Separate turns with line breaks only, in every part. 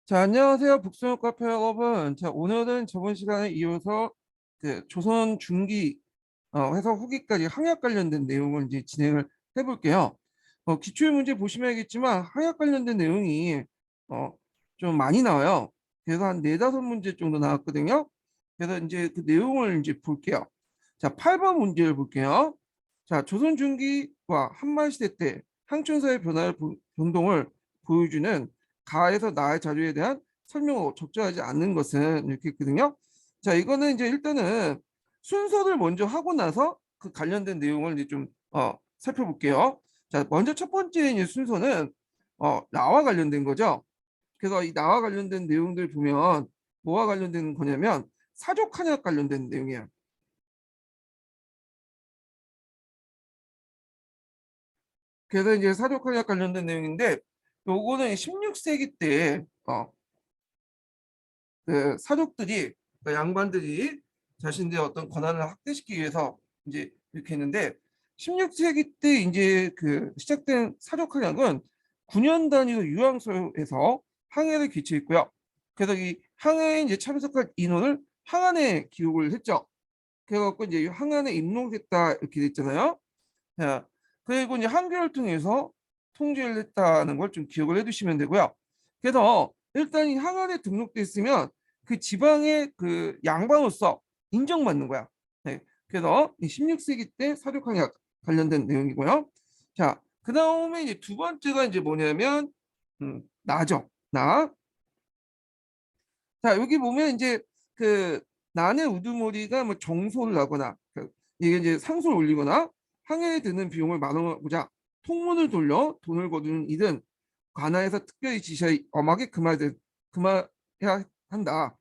자, 안녕하세요. 북수영 카페 여러분. 자, 오늘은 저번 시간에 이어서 조선 중기 회사 후기까지 항약 관련된 내용을 이제 진행을 해볼게요. 기출 문제 보시면 알겠지만 항약 관련된 내용이 어, 좀 많이 나와요. 그래서 한 네다섯 문제 정도 나왔거든요. 그래서 이제 그 내용을 이제 볼게요. 자, 8번 문제를 볼게요. 자, 조선 중기와 한만시대 때 항천사의 변동을 보여주는 가에서 나의 자료에 대한 설명으로 적절하지 않는 것은 이렇게 있거든요. 자, 이거는 이제 일단은 순서를 먼저 하고 나서 그 관련된 내용을 이제 좀 살펴볼게요. 자, 먼저 첫 번째 이제 순서는 나와 관련된 거죠. 그래서 이 나와 관련된 내용들 보면 뭐와 관련된 거냐면 사족한약 관련된 내용이에요. 그래서 이제 사족한약 관련된 내용인데 요거는 16세기 때 그 사족들이 그 양반들이 자신들의 어떤 권한을 확대시키기 위해서 이제 이렇게 했는데 16세기 때 이제 그 시작된 사족헌약은 9년 단위로 유황소에서 항해를 개최했고요. 그래서 이 항해에 이제 참석할 인원을 항안에 기록을 했죠. 그래갖고 이제 항안에 입록했다 이렇게 됐잖아요. 자, 그리고 이제 한겨를 통해서 통제를 했다는 걸 좀 기억을 해두시면 되고요. 그래서 일단 이 항안에 등록돼 있으면 그 지방의 그 양반으로서 인정받는 거야. 네. 그래서 이 16세기 때 사륙항약 관련된 내용이고요. 자, 그 다음에 이제 두 번째가 이제 뭐냐면 나죠. 나. 자, 여기 보면 이제 그 난의 우두머리가 뭐 정소를 하거나 이게 이제 상소를 올리거나 항해에 드는 비용을 마련하고자 통문을 돌려 돈을 거두는 일은 관아에서 특별히 지시하여 엄하게 금하여야 한다.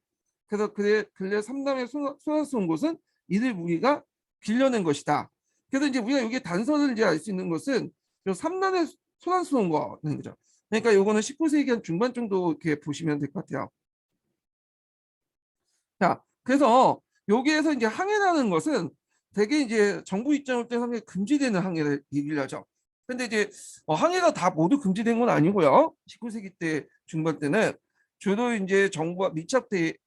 그래서 그래 근래 삼남의 소란스러운 것은 이들 무리가 길러낸 것이다. 그래서 이제 우리가 여기 단서를 이제 알 수 있는 것은 요 삼남의 소란스러운 거는 거죠. 그러니까 요거는 19세기 한 중반 정도 이렇게 보시면 될 것 같아요. 자, 그래서 여기에서 이제 항해라는 것은 되게 이제 정부 입장을 때 상당히 금지되는 항해를 얘기를 하죠. 근데 이제 항해가 다 모두 금지된 건 아니고요. 19세기 때 중반 때는 주로 이제 정부와 밀착돼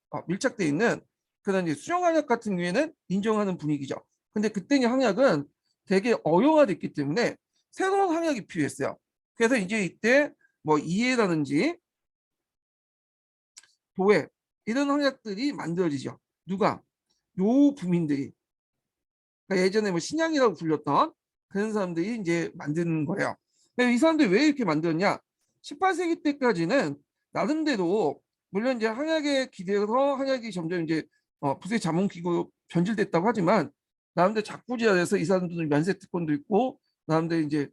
있는 그런 이제 수정 항약 같은 경우에는 인정하는 분위기죠. 근데 그때 항약은 되게 어용화됐기 때문에 새로운 항약이 필요했어요. 그래서 이제 이때 뭐 이해라든지 도해 이런 항약들이 만들어지죠. 누가? 요 부민들이 그러니까 예전에 뭐 신양이라고 불렸던 그런 사람들이 이제 만드는 거예요. 근데 이 사람들이 왜 이렇게 만들었냐? 18세기 때까지는 나름대로 물론 이제 항약에 기대서 항약이 점점 이제 부세 자문기구 변질됐다고 하지만 나름대로 작부지하에서 이 사람들은 면세 특권도 있고 나름대로 이제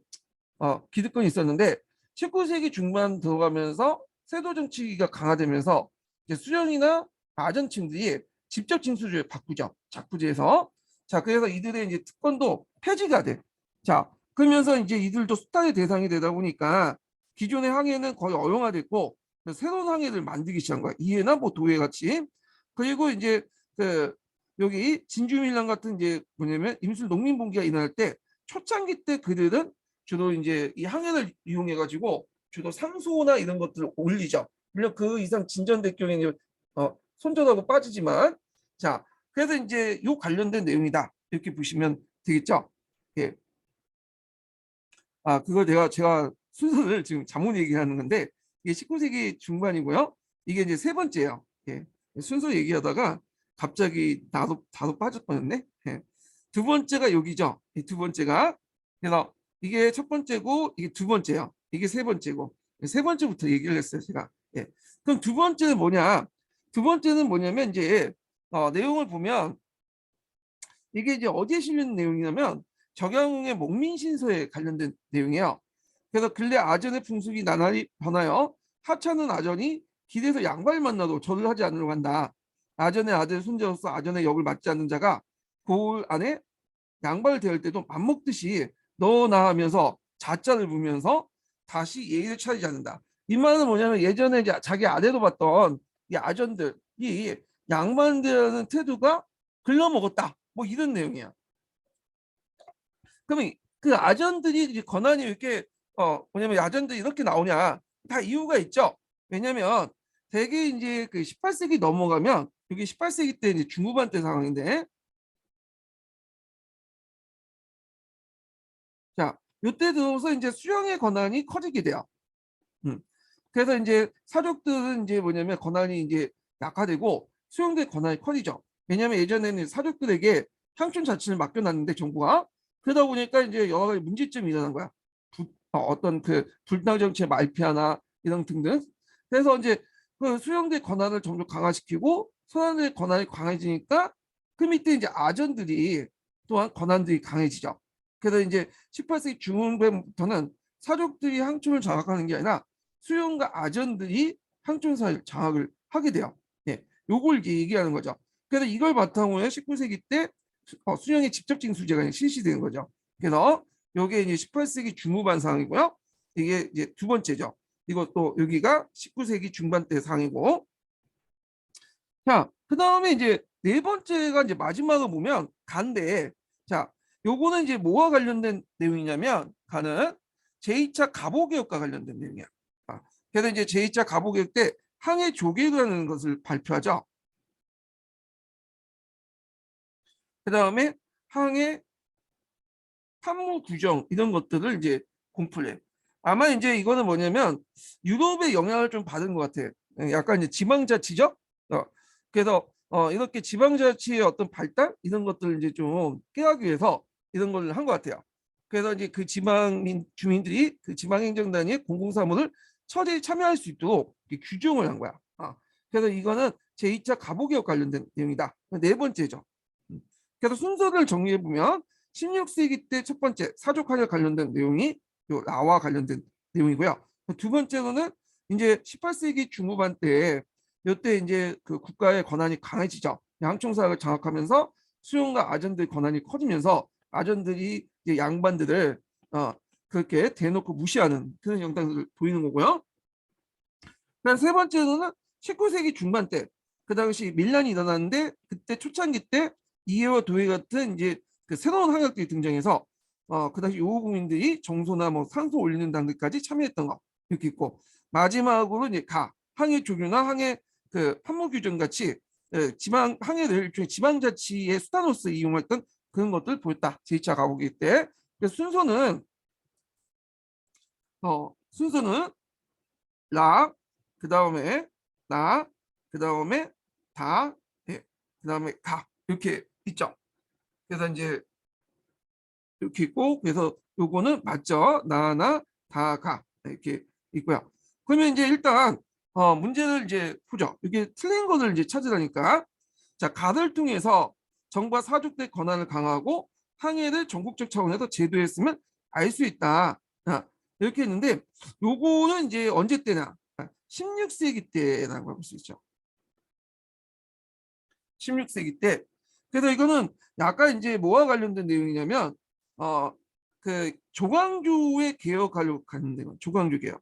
기득권이 있었는데 19세기 중반 들어가면서 세도 정치가 강화되면서 이제 수령이나 아전층들이 직접 징수를 바꾸죠. 작부지에서. 자, 그래서 이들의 이제 특권도 폐지가 돼. 자, 그러면서 이제 이들도 수탈의 대상이 되다 보니까 기존의 항해는 거의 어용화됐고 새로운 항해를 만들기 시작한 거야. 이해나 뭐 도해 같이. 그리고 이제 그 여기 진주밀랑 같은 이제 뭐냐면 임술 농민봉기가 일어날 때 초창기 때 그들은 주로 이제 이 항해를 이용해 가지고 주로 상소나 이런 것들을 올리죠. 물론 그 이상 진전될 경우에는 손절하고 빠지지만 자, 그래서 이제 요 관련된 내용이다. 이렇게 보시면 되겠죠. 예. 그걸 제가 순서를 지금 잘못 얘기하는 건데 이게 19세기 중반이고요. 이게 이제 세 번째예요. 예. 순서 얘기하다가 갑자기 나도 빠질 뻔했네. 예. 두 번째가 여기죠. 이두 번째가 그래서 이게 첫 번째고 이게 두 번째예요. 이게 세 번째고 세 번째부터 얘기를 했어요, 제가. 예. 그럼 두 번째는 뭐냐? 두 번째는 뭐냐면 이제 내용을 보면 이게 이제 어디에 실린 내용이냐면 적영의 목민신서에 관련된 내용이에요. 그래서 근래 아전의 풍습이 나날이 변하여 하찮은 아전이 길에서 양반을 만나도 절을 하지 않으려고 한다. 아전의 아들 손자로서 아전의 역을 맡지 않는 자가 고을 안에 양반을 대할 때도 맘먹듯이 너나 하면서 자자를 부면서 다시 예의를 차리지 않는다. 이 말은 뭐냐면 예전에 이제 자기 아내로 봤던 이 아전들이 양반들하는 태도가 글러먹었다. 뭐 이런 내용이야. 그러면 그 아전들이 권한이 이렇게 뭐냐면 아전들이 이렇게 나오냐 다 이유가 있죠. 왜냐면 대개 이제 그 18세기 넘어가면 여기 18세기 때 이제 중후반 때 상황인데 자, 요때 들어서 이제 수령의 권한이 커지게 돼요. 그래서 이제 사족들은 이제 뭐냐면 권한이 이제 약화되고 수용될 권한이 커지죠. 왜냐하면 예전에는 사족들에게 향촌 자치를 맡겨놨는데 정부가 그러다 보니까 이제 여러 가지 문제점이 일어난 거야. 어떤 그 불당 정치의 말피하나 이런 등등. 그래서 이제 그 수용될 권한을 점점 강화시키고 선원들의 권한이 강해지니까 그 밑에 이제 아전들이 또한 권한들이 강해지죠. 그래서 이제 18세기 중후반부터는 사족들이 향촌을 장악하는 게 아니라 수용과 아전들이 향촌사를 장악을 하게 돼요. 예, 요걸 얘기하는 거죠. 그래서 이걸 바탕으로 19세기 때 수령의 직접 징수제가 실시되는 거죠. 그래서 요게 이제 18세기 중후반 상황이고요. 이게 이제 두 번째죠. 이것도 여기가 19세기 중반 때 상황이고. 자, 그 다음에 이제 네 번째가 이제 마지막을 보면 간데, 자, 요거는 이제 뭐와 관련된 내용이냐면 간은 제2차 갑오개혁과 관련된 내용이야. 그래서 이제 제2차 갑오개혁 때 항해 조계라는 것을 발표하죠. 그 다음에 항해 판무 규정 이런 것들을 이제 공표해. 아마 이제 이거는 뭐냐면 유럽의 영향을 좀 받은 것 같아. 약간 이제 지방자치죠. 그래서 이렇게 지방자치의 어떤 발달 이런 것들을 이제 좀 깨하기 위해서 이런 걸 한 것 같아요. 그래서 이제 그 지방 주민들이 그 지방행정단위의 공공사무를 처리에 참여할 수 있도록 규정을 한 거야. 그래서 이거는 제2차 갑오개혁 관련된 내용이다. 네 번째죠. 그래서 순서를 정리해 보면 16세기 때 첫 번째 사족하에 관련된 내용이 요 라와 관련된 내용이고요. 두 번째로는 이제 18세기 중후반 때 이때 이제 그 국가의 권한이 강해지죠. 양총사를 장악하면서 수용과 아전들 권한이 커지면서 아전들이 이제 양반들을 그렇게 대놓고 무시하는 그런 영상들을 보이는 거고요. 그다음 세 번째로는 19세기 중반 때 그 당시 밀란이 일어났는데 그때 초창기 때 이해와 도회 같은 이제 그 새로운 학력들이 등장해서 그 당시 요구국민들이 정소나 뭐 상소 올리는 단계까지 참여했던 거 이렇게 있고 마지막으로 이제 항해 조교나 항해 그 판무 규정 같이 지방 항해를 일종의 지방자치의 수단으로서 이용했던 그런 것들 보였다. 제2차 가보기 때. 그래서 순서는 라, 그 다음에 나, 그 다음에 다, 예, 그 다음에 가 이렇게 있죠. 그래서 이제 이렇게 있고 그래서 요거는 맞죠? 나나 다 가 이렇게 있고요. 그러면 이제 일단 문제를 이제 보죠. 이게 틀린 것을 이제 찾으라니까. 자, 가를 통해서 정부와 사족대 권한을 강화하고 항해를 전국적 차원에서 제도했으면 알 수 있다. 이렇게 했는데 요거는 이제 언제 때나 16세기 때라고 볼 수 있죠. 16세기 때. 그래서 이거는 약간 이제 뭐와 관련된 내용이냐면 그 조광조의 개혁하려고 하는데 조광조 개혁.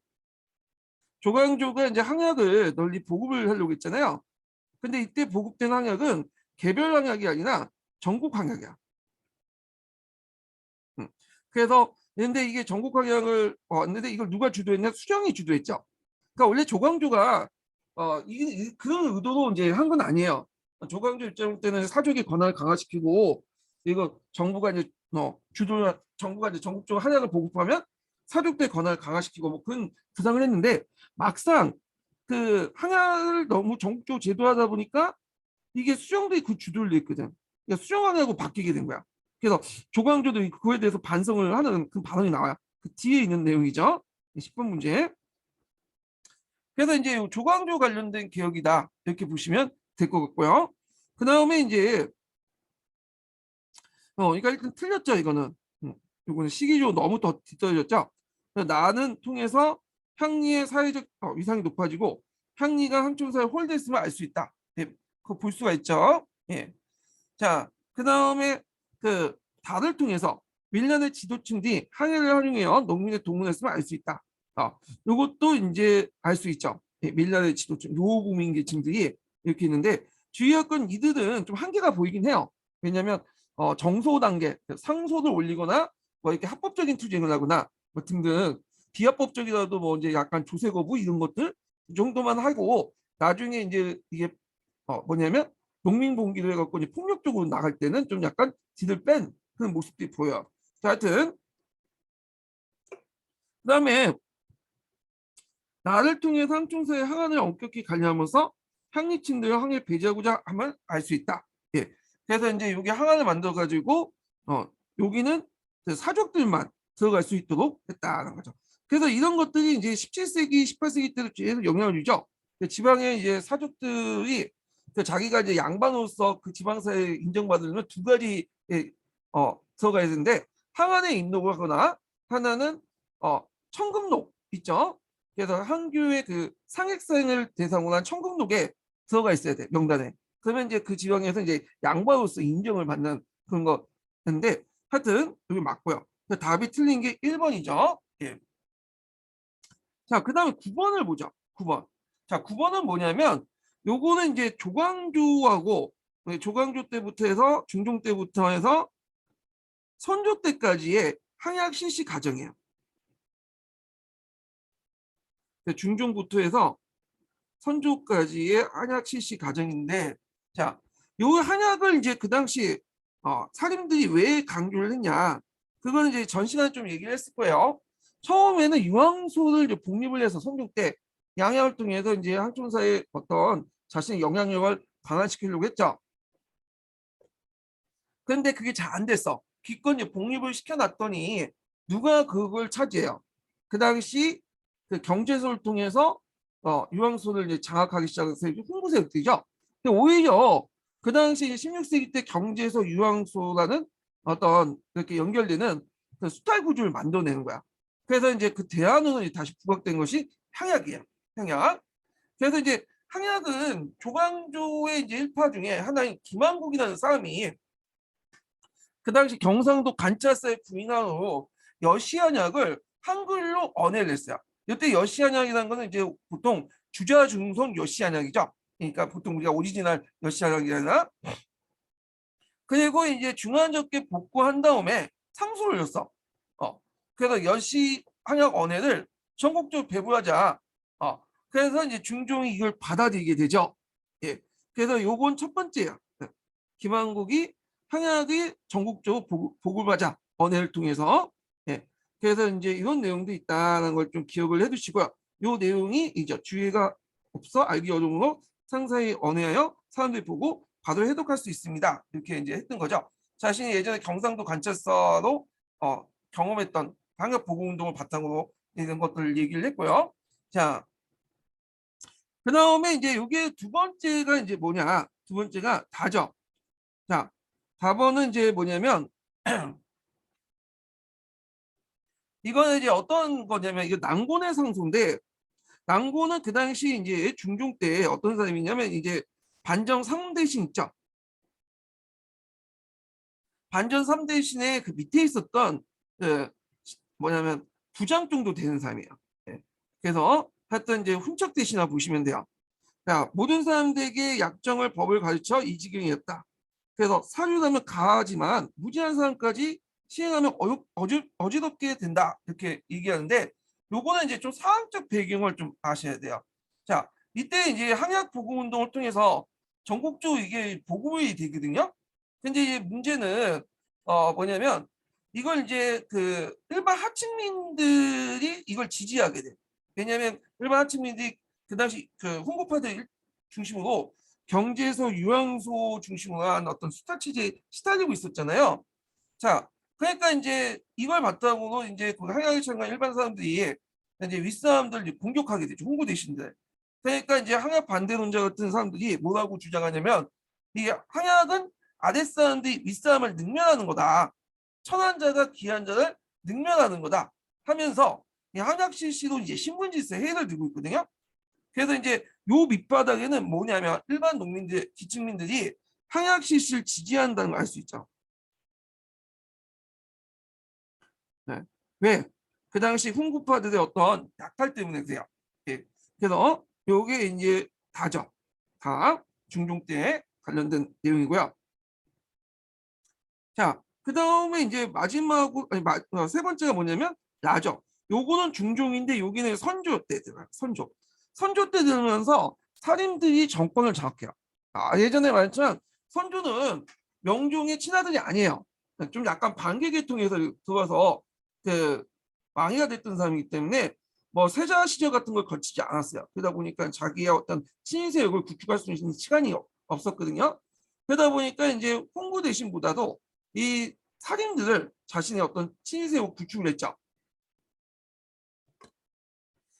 조광조가 이제 항약을 널리 보급을 하려고 했잖아요. 근데 이때 보급된 항약은 개별 항약이 아니라 전국 항약이야. 그래서 근데 이게 전국 항약을 왔는데 이걸 누가 주도했냐? 수령이 주도했죠. 그러니까 원래 조광조가 이게 그런 의도로 이제 한 건 아니에요. 조광조 입장 때는 사족의 권한을 강화시키고 이거 정부가 이제 주도 정부가 이제 전국적으로 한약을 보급하면 사족대 권한을 강화시키고 뭐 그런 주장을 했는데 막상 그 항약을 너무 전국적으로 제도하다 보니까 이게 수령들이 그 주도를 했거든. 그러니까 수령항하고 바뀌게 된 거야. 그래서 조광조도 그거에 대해서 반성을 하는 그 발언이 나와요. 그 뒤에 있는 내용이죠. 10번 문제. 그래서 이제 조광조 관련된 개혁이다 이렇게 보시면 될 것 같고요. 그 다음에 이제 그러니까 일단 틀렸죠 이거는. 이거는 시기적으로 너무 더 뒤떨어졌죠. 나는 통해서 향리의 사회적 위상이 높아지고 향리가 항촌사에 홀대했음을 알 수 있다. 예, 그거 볼 수가 있죠. 예. 자, 그 다음에 그 달을 통해서 밀란의 지도층들이 항해를 활용해요. 농민의 동원했음을 알 수 있다. 이것도 이제 알 수 있죠. 예, 밀란의 지도층, 노후국민 계층들이 이렇게 있는데 주의할 이들은 좀 한계가 보이긴 해요. 왜냐하면 정소 단계, 상소를 올리거나 뭐 이렇게 합법적인 투쟁을 하거나 뭐 등등 비합법적이라도 뭐 이제 약간 조세 거부 이런 것들 이 정도만 하고 나중에 이제 이게 뭐냐면 농민봉기를 해갖고 이제 폭력적으로 나갈 때는 좀 약간 뒤를 뺀 그런 모습들이 보여요. 자, 하여튼 그다음에 나를 통해 상충사의 항안을 엄격히 관리하면서 향리층들과 항해를 배제하고자 하면 알 수 있다. 예. 그래서 이제 여기 항안을 만들어 가지고 여기는 그 사족들만 들어갈 수 있도록 했다는 거죠. 그래서 이런 것들이 이제 17세기, 18세기 때도 계속 영향을 주죠. 지방의 이제 사족들이 자기가 이제 양반으로서 그 지방사회에 인정받으려면 두 가지 들어가야 되는데, 하나는 인록을 하거나 하나는 청금록 있죠. 그래서 한교의 그 상액사행을 대상으로 한 청금록에 들어가 있어야 돼, 명단에. 그러면 이제 그 지방에서 이제 양반으로서 인정을 받는 그런 거인데, 하여튼 여기 맞고요. 답이 틀린 게 1번이죠. 예. 자, 그 다음에 9번을 보죠. 9번. 자, 9번은 뭐냐면 요거는 이제 조광조하고 조광조 때부터 해서 중종 때부터 해서 선조 때까지의 항약 실시 과정이에요. 중종부터 해서 선조까지의 한약 실시 과정인데, 자, 요 한약을 이제 그 당시 사림들이 왜 강조를 했냐, 그거는 이제 전 시간에 좀 얘기를 했을 거예요. 처음에는 유황소를 이제 복립을 해서 선조 때 양양을 통해서 이제 항촌사의 어떤 자신의 영향력을 강화시키려고 했죠. 그런데 그게 잘 안 됐어. 기껏 이제 복립을 시켜놨더니 누가 그걸 차지해요? 그 당시 그 경제소를 통해서 유황소를 이제 장악하기 시작해서 홍보세력들이죠. 근데 오히려 그 당시 16세기 때 경제소 유황소라는 어떤 이렇게 연결되는 그 수탈 구조를 만들어내는 거야. 그래서 이제 그 대안으로 다시 부각된 것이 향약이에요. 향약. 그래서 이제 향약은 조광조의 이제 일파 중에 하나인 김한국이라는 사람이 그 당시 경상도 관찰사의 부인하로 여시한약을 한글로 언해를 했어요. 이때 여시한약이라는 거는 이제 보통 주자중성 여시한약이죠. 그러니까 보통 우리가 오리지널 여시한약이나, 그리고 이제 중환적게 복구한 다음에 상소를 줬어. 그래서 여시한약 언해를 전국적으로 배부하자. 그래서 이제 중종이 이걸 받아들이게 되죠. 예. 그래서 요건 첫 번째야. 김한국이 향약이 전국적으로 보급하자, 언해를 통해서. 예. 그래서 이제 이런 내용도 있다는 걸 좀 기억을 해두시고요. 이 내용이 이제 주의가 없어 알기 어려우므로 상세히 언해하여 사람들이 보고 바로 해독할 수 있습니다. 이렇게 이제 했던 거죠. 자신이 예전에 경상도 관찰사로 경험했던 방역 보고 운동을 바탕으로 이런 것들을 얘기를 했고요. 자, 그 다음에 이제 이게 두 번째가 이제 뭐냐? 두 번째가 다죠. 자, 4번은 이제 뭐냐면 이거는 이제 어떤 거냐면 이거 난곤의 상소인데, 난곤은 그 당시 이제 중종 때 어떤 사람이냐면 이제 반정 3대신 있죠. 반정 3대신의 그 밑에 있었던 그 뭐냐면 부장 정도 되는 사람이에요. 예. 그래서 하여튼 이제 훈척 대신이라 보시면 돼요. 자, 모든 사람들에게 약정을 법을 가르쳐 이 지경이었다. 그래서 사륜하면 가하지만 무지한 사람까지 시행하면 어지럽게 된다. 이렇게 얘기하는데, 요거는 이제 좀 사학적 배경을 좀 아셔야 돼요. 자, 이때 이제 항약 보급 운동을 통해서 전국적으로 이게 보급이 되거든요. 근데 이제 문제는 뭐냐면 이걸 이제 그 일반 하층민들이 이걸 지지하게 돼. 왜냐하면 일반 하층민들이 그 당시 그 홍보파들 중심으로 경제소, 유황소 중심으로 한 어떤 수탈 체제에 시달리고 있었잖아요. 자, 그러니까 이제 이걸 바탕으로 이제 그 항약에 참가한 일반 사람들이 이제 윗사람들 공격하게 되죠. 홍보 대신들. 그러니까 이제 항약 반대론자 같은 사람들이 뭐라고 주장하냐면, 이 항약은 아랫사람들이 윗사람을 능멸하는 거다. 천한 자가 귀한 자를 능멸하는 거다 하면서 이 항약 실시로 이제 신분질서 해를 들고 있거든요. 그래서 이제 요 밑바닥에는 뭐냐면 일반 농민들, 기층민들이 항약 실시를 지지한다는 걸 알 수 있죠. 네. 왜? 그 당시 훈구파들의 어떤 약탈 때문에 그래요. 예. 그래서 요게 이제 다죠. 다 중종 때 관련된 내용이고요. 자, 그 다음에 이제 마지막으로 세 번째가 뭐냐면 야죠. 요거는 중종인데 여기는 선조 때 들어가요. 선조. 선조 때 들으면서 살인들이 정권을 장악해요. 예전에 말했지만 선조는 명종의 친아들이 아니에요. 좀 약간 반계 계통에서 들어와서 그 왕이가 됐던 사람이기 때문에 뭐 세자 시절 같은 걸 거치지 않았어요. 그러다 보니까 자기의 어떤 친세력을 구축할 수 있는 시간이 없었거든요. 그러다 보니까 이제 홍보 대신보다도 이 살인들을 자신의 어떤 친세력 구축을 했죠.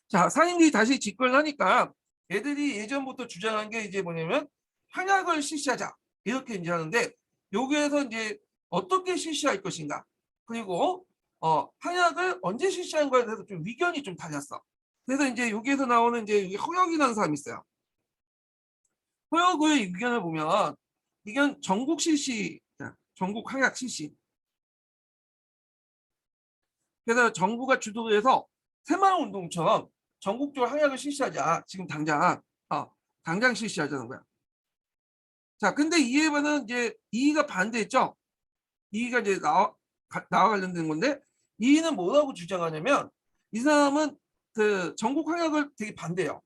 자, 상인들이 다시 집권을 하니까 애들이 예전부터 주장한 게 이제 뭐냐면 향약을 실시하자 이렇게 이제 하는데 여기에서 이제 어떻게 실시할 것인가 그리고 향약을 언제 실시한 거에 대해서 좀 의견이 좀 달렸어. 그래서 이제 여기에서 나오는 이제 허역이라는 사람이 있어요. 허역의 의견을 보면 이건 전국 실시, 전국 향약 실시. 그래서 정부가 주도해서 새마을 운동처럼 전국적으로 항약을 실시하자. 지금 당장 실시하자는 거야. 자, 근데 이에 반은 이제 이의가 반대했죠. 이의가 이제 나와 관련된 건데 이의는 뭐라고 주장하냐면 이 사람은 그 전국 항약을 되게 반대해요.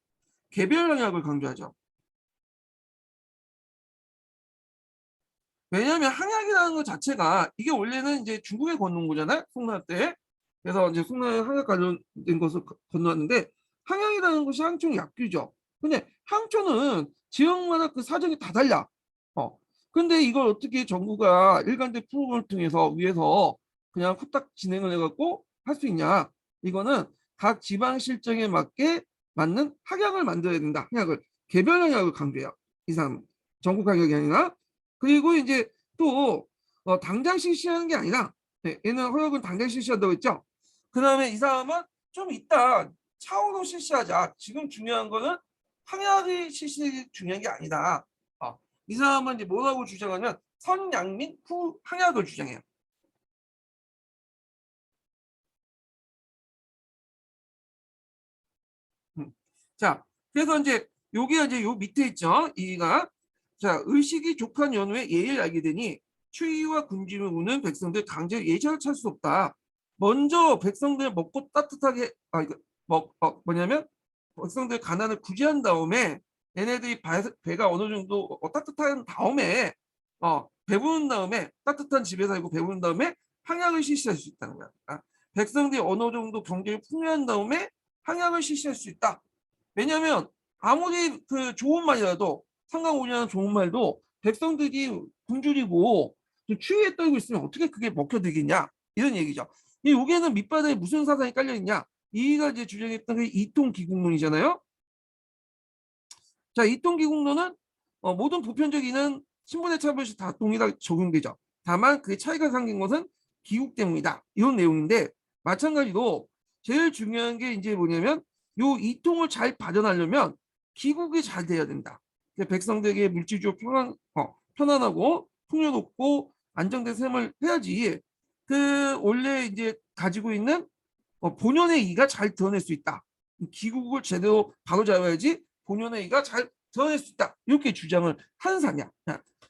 개별 항약을 강조하죠. 왜냐하면 항약이라는 것 자체가 이게 원래는 이제 중국에 건너온 거잖아요. 송나라 때. 그래서 이제 송나라에 항약 관련된 것을 건너왔는데 항약이라는 것이 향초의 약규죠. 근데 향초는 지역마다 그 사정이 다 달라. 근데 이걸 어떻게 정부가 일관된 프로그램을 통해서 위에서 그냥 후딱 진행을 해갖고 할 수 있냐? 이거는 각 지방 실정에 맞게 맞는 항약을 만들어야 된다. 항약을 개별 항약을 강조해요. 이 사람 전국 항약이 아니라 그리고 이제 또 당장 실시하는 게 아니라 얘는 허역은 당장 실시한다고 했죠. 그 다음에 이 사람은 좀 이따 차후로 실시하자. 지금 중요한 거는 항약이 실시 중요한 게 아니다. 이 사람은 이제 뭐라고 주장하냐면 선양민 후 항약을 주장해요. 자, 그래서 이제 여기가 이제 요 밑에 있죠. 이가 자 의식이 족한 연후에 예를 알게 되니 추위와 군짐을 우는 백성들 강제 예절을 찾을 수 없다. 먼저 백성들 먹고 따뜻하게 뭐냐면 백성들 가난을 구제한 다음에 얘네들이 배가 어느 정도 따뜻한 다음에 배부른 다음에 따뜻한 집에 살고 배부른 다음에 항약을 실시할 수 있다는 거야. 백성들이 어느 정도 경제를 풍요한 다음에 항약을 실시할 수 있다. 왜냐하면 아무리 그 좋은 말이라도 상강오리라는 좋은 말도 백성들이 굶주리고 추위에 떨고 있으면 어떻게 그게 먹혀들겠냐 이런 얘기죠. 여기에는 밑바닥에 무슨 사상이 깔려 있냐? 이가 이제 주장했던 게 이통기국론이잖아요. 자, 이통기국론은 모든 보편적인 신분의 차별시 다 동일하게 적용되죠. 다만 그 차이가 생긴 것은 기국 때문이다. 이런 내용인데 마찬가지로 제일 중요한 게 이제 뭐냐면 요 이통을 잘 발현하려면 기국이 잘 돼야 된다. 백성들에게 물질적으로 편안하고 풍요롭고 안정된 삶을 해야지 그 원래 이제 가지고 있는 본연의 이가 잘 드러낼 수 있다. 기국을 제대로 바로잡아야지 본연의 이가 잘 드러낼 수 있다. 이렇게 주장을 하는 사람이야.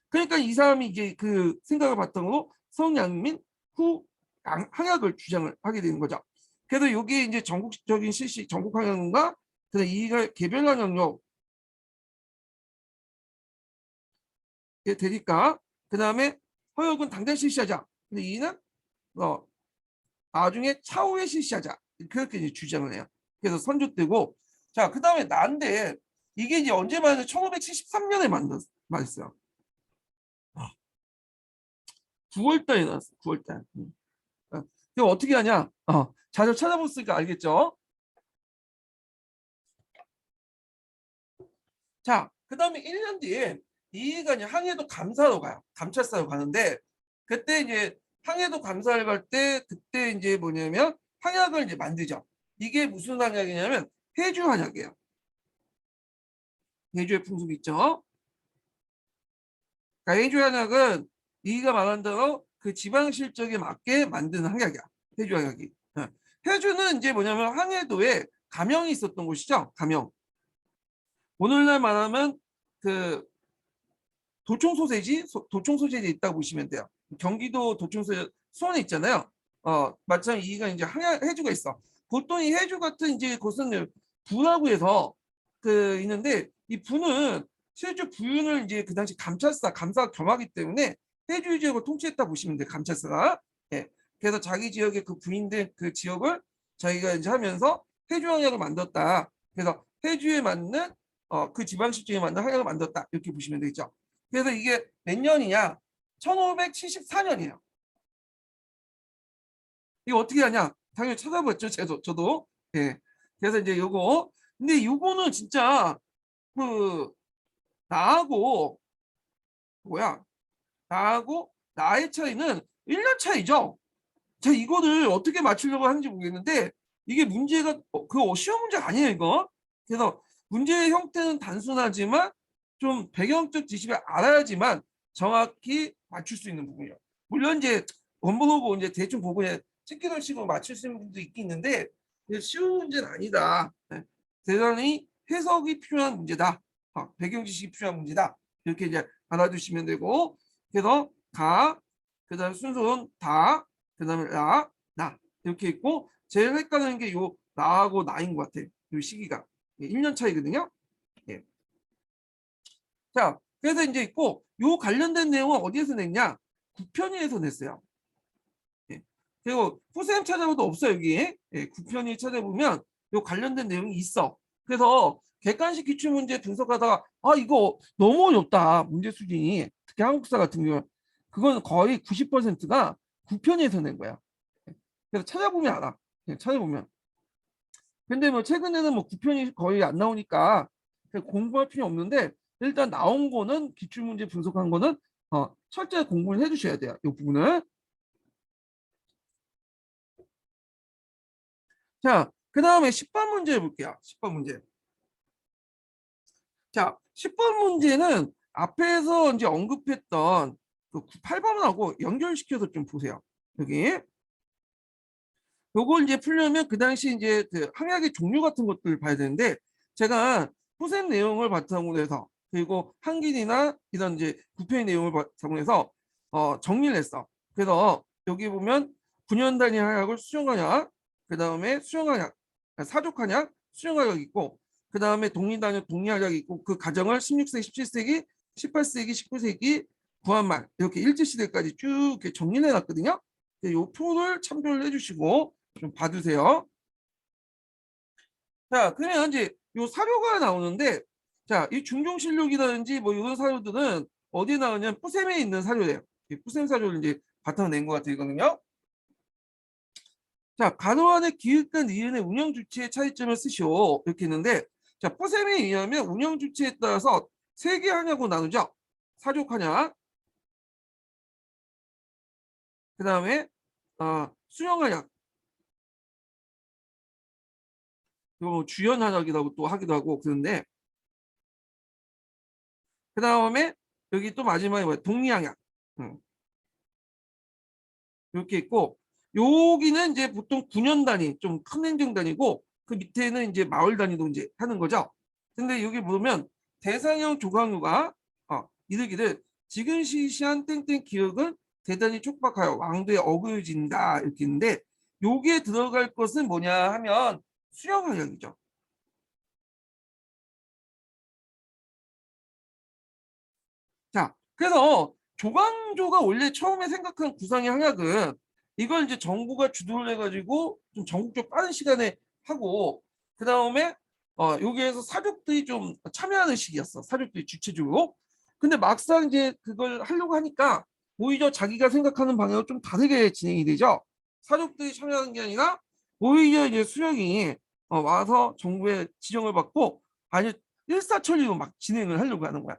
그러니까 이 사람이 이제 그 생각을 바탕으로 성양민 후 항약을 주장을 하게 되는 거죠. 그래서 여기에 이제 전국적인 실시, 전국 항약론과 그래서 이가 개별 항약론에 되니까 그 다음에 허역은 당장 실시하자. 근데 이는 나중에 차후에 실시하자. 그렇게 이제 주장을 해요. 그래서 선조 때고 자, 그 다음에 난데 이게 이제 언제 말했어요? 1573년에 말했어요. 9월달에 나왔어요. 9월달. 그럼 어떻게 하냐? 자료 찾아봤으니까 알겠죠? 자, 그 다음에 1년 뒤에 이해가 이제 항해도 감사로 가요. 감찰사로 가는데 그때 이제 항해도 감사를 갈 때 그때 이제 뭐냐면 항약을 이제 만들죠. 이게 무슨 항약이냐면 해주 항약이에요. 해주의 풍속 있죠. 그러니까 해주 항약은 이가 말한 대로 그 지방 실적에 맞게 만드는 항약이야. 해주 항약이. 해주는 이제 뭐냐면 항해도에 가명이 있었던 곳이죠. 가명. 오늘날 말하면 그 도청 소재지 있다고 보시면 돼요. 경기도 도청 소재 수원에 있잖아요. 마찬가지 이가 이제 해주가 있어. 보통 이 해주 같은 이제 곳은 부라고 해서 그 있는데 이 부는 실제 부윤을 이제 그 당시 감사가 겸하기 때문에 해주 지역을 통치했다 보시면 돼요. 감찰사가. 예. 그래서 자기 지역의 그 부인된 그 지역을 자기가 이제 하면서 해주 항약을 만들었다. 그래서 해주에 맞는 그 지방실정에 맞는 항약을 만들었다. 이렇게 보시면 되겠죠. 그래서 이게 몇 년이냐? 1574년이에요. 이거 어떻게 하냐? 당연히 찾아봤죠. 저도. 예. 그래서 이제 요거. 근데 요거는 진짜 그 나하고 뭐야? 나하고 나의 차이는 1년 차이죠. 제가 이거를 어떻게 맞추려고 하는지 모르겠는데 이게 문제가 그 쉬운 문제가 아니에요, 이거. 그래서 문제의 형태는 단순하지만 좀 배경적 지식을 알아야지만 정확히 맞출 수 있는 부분이에요. 물론 이제 원본 보고 이제 대충 보고 찍기는 식으로 맞출 수 있는 분도 있긴 있는데 쉬운 문제는 아니다. 네. 대단히 해석이 필요한 문제다. 배경 지식이 필요한 문제다. 이렇게 이제 알아두시면 되고 그래서 그다음 순서는 그다음에 나 이렇게 있고 제일 헷갈리는 게 요 나하고 나인 것 같아. 요 시기가 1년 차이거든요. 예. 자, 그래서 이제 있고 요 관련된 내용은 어디에서 냈냐? 구편위에서 냈어요. 예. 그리고 후쌤 찾아봐도 없어요 여기. 예. 구편위 찾아보면 요 관련된 내용이 있어. 그래서 객관식 기출문제 분석하다가 이거 너무 어렵다 문제 수준이 특히 한국사 같은 경우 그건 거의 90%가 구편위에서 낸 거야. 그래서 찾아보면 알아. 찾아보면. 근데 뭐 최근에는 뭐 구편이 거의 안 나오니까 공부할 필요 없는데 일단 나온 거는 기출문제 분석한 거는 철저히 공부를 해주셔야 돼요. 이 부분을. 자, 그 다음에 10번 문제 볼게요. 10번 문제. 자, 10번 문제는 앞에서 이제 언급했던 그 8번하고 연결시켜서 좀 보세요. 여기. 요걸 이제 풀려면 그 당시 이제 그 항약의 종류 같은 것들을 봐야 되는데 제가 후생 내용을 바탕으로 해서 그리고 항긴이나 이런 이제 구편의 내용을 바탕으로 해서 정리를 했어. 그래서 여기 보면 9년 단위 항약을 수정항약, 그 다음에 수정항약, 사족항약, 수정항약 있고 그 다음에 독립 단위 독립항약이 있고 그 과정을 16세기, 17세기, 18세기, 19세기, 구한말 이렇게 일제시대까지 쭉 이렇게 정리를 해놨거든요. 이 표를 참조를 해주시고 좀 봐주세요. 자, 그러면 이제 요 사료가 나오는데, 자, 이 중종실록이라든지 뭐 이런 사료들은 어디에 나오냐면 뿌셈에 있는 사료예요. 이 뿌셈 사료를 이제 바탕으로 낸 것 같거든요. 자, 간호안의 기획과 니은의 운영 주체의 차이점을 쓰시오. 이렇게 했는데, 자, 뿌셈에 의하면 운영 주체에 따라서 세 개 항약으로 나누죠. 사족 항약, 그 다음에 수용 항약, 그리고 주연 항약이라고 또 하기도 하고 그런데 그 다음에 여기 또 마지막에 뭐야? 독리항약. 이렇게 있고 여기는 이제 보통 9년 단위 좀 큰 행정 단위고 그 밑에는 이제 마을 단위도 이제 하는 거죠. 근데 여기 보면 대상형 조광유가 이르기를 지금 시시한 땡땡 기억은 대단히 촉박하여 왕도에 어그러진다 이렇게 있는데 여기에 들어갈 것은 뭐냐 하면 수령항약이죠. 자, 그래서 조광조가 원래 처음에 생각한 구상의 항약은 이걸 이제 정부가 주도를 해가지고 좀 전국적 빠른 시간에 하고 그 다음에 여기에서 사족들이 좀 참여하는 시기였어. 사족들이 주체적으로. 근데 막상 이제 그걸 하려고 하니까 오히려 자기가 생각하는 방향으로 좀 다르게 진행이 되죠. 사족들이 참여하는 게 아니라 오히려 이제 수령이 와서 정부의 지정을 받고 아니 일사천리로 막 진행을 하려고 하는 거야.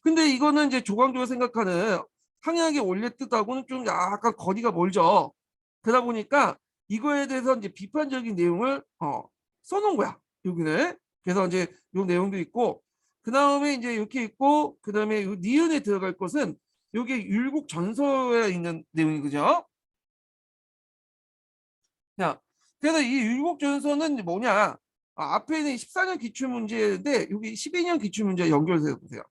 근데 이거는 이제 조광조가 생각하는 항약의 원래 뜻하고는 좀 약간 거리가 멀죠. 그러다 보니까 이거에 대해서 이제 비판적인 내용을 써놓은 거야. 여기는. 그래서 이제 요 내용도 있고 그 다음에 이제 이렇게 있고 그 다음에 니은에 들어갈 것은 여기 율곡 전서에 있는 내용이 그죠? 자, 그래서 이 율곡 전서는 뭐냐? 앞에 있는 14년 기출문제인데 여기 12년 기출문제 연결해서 보세요.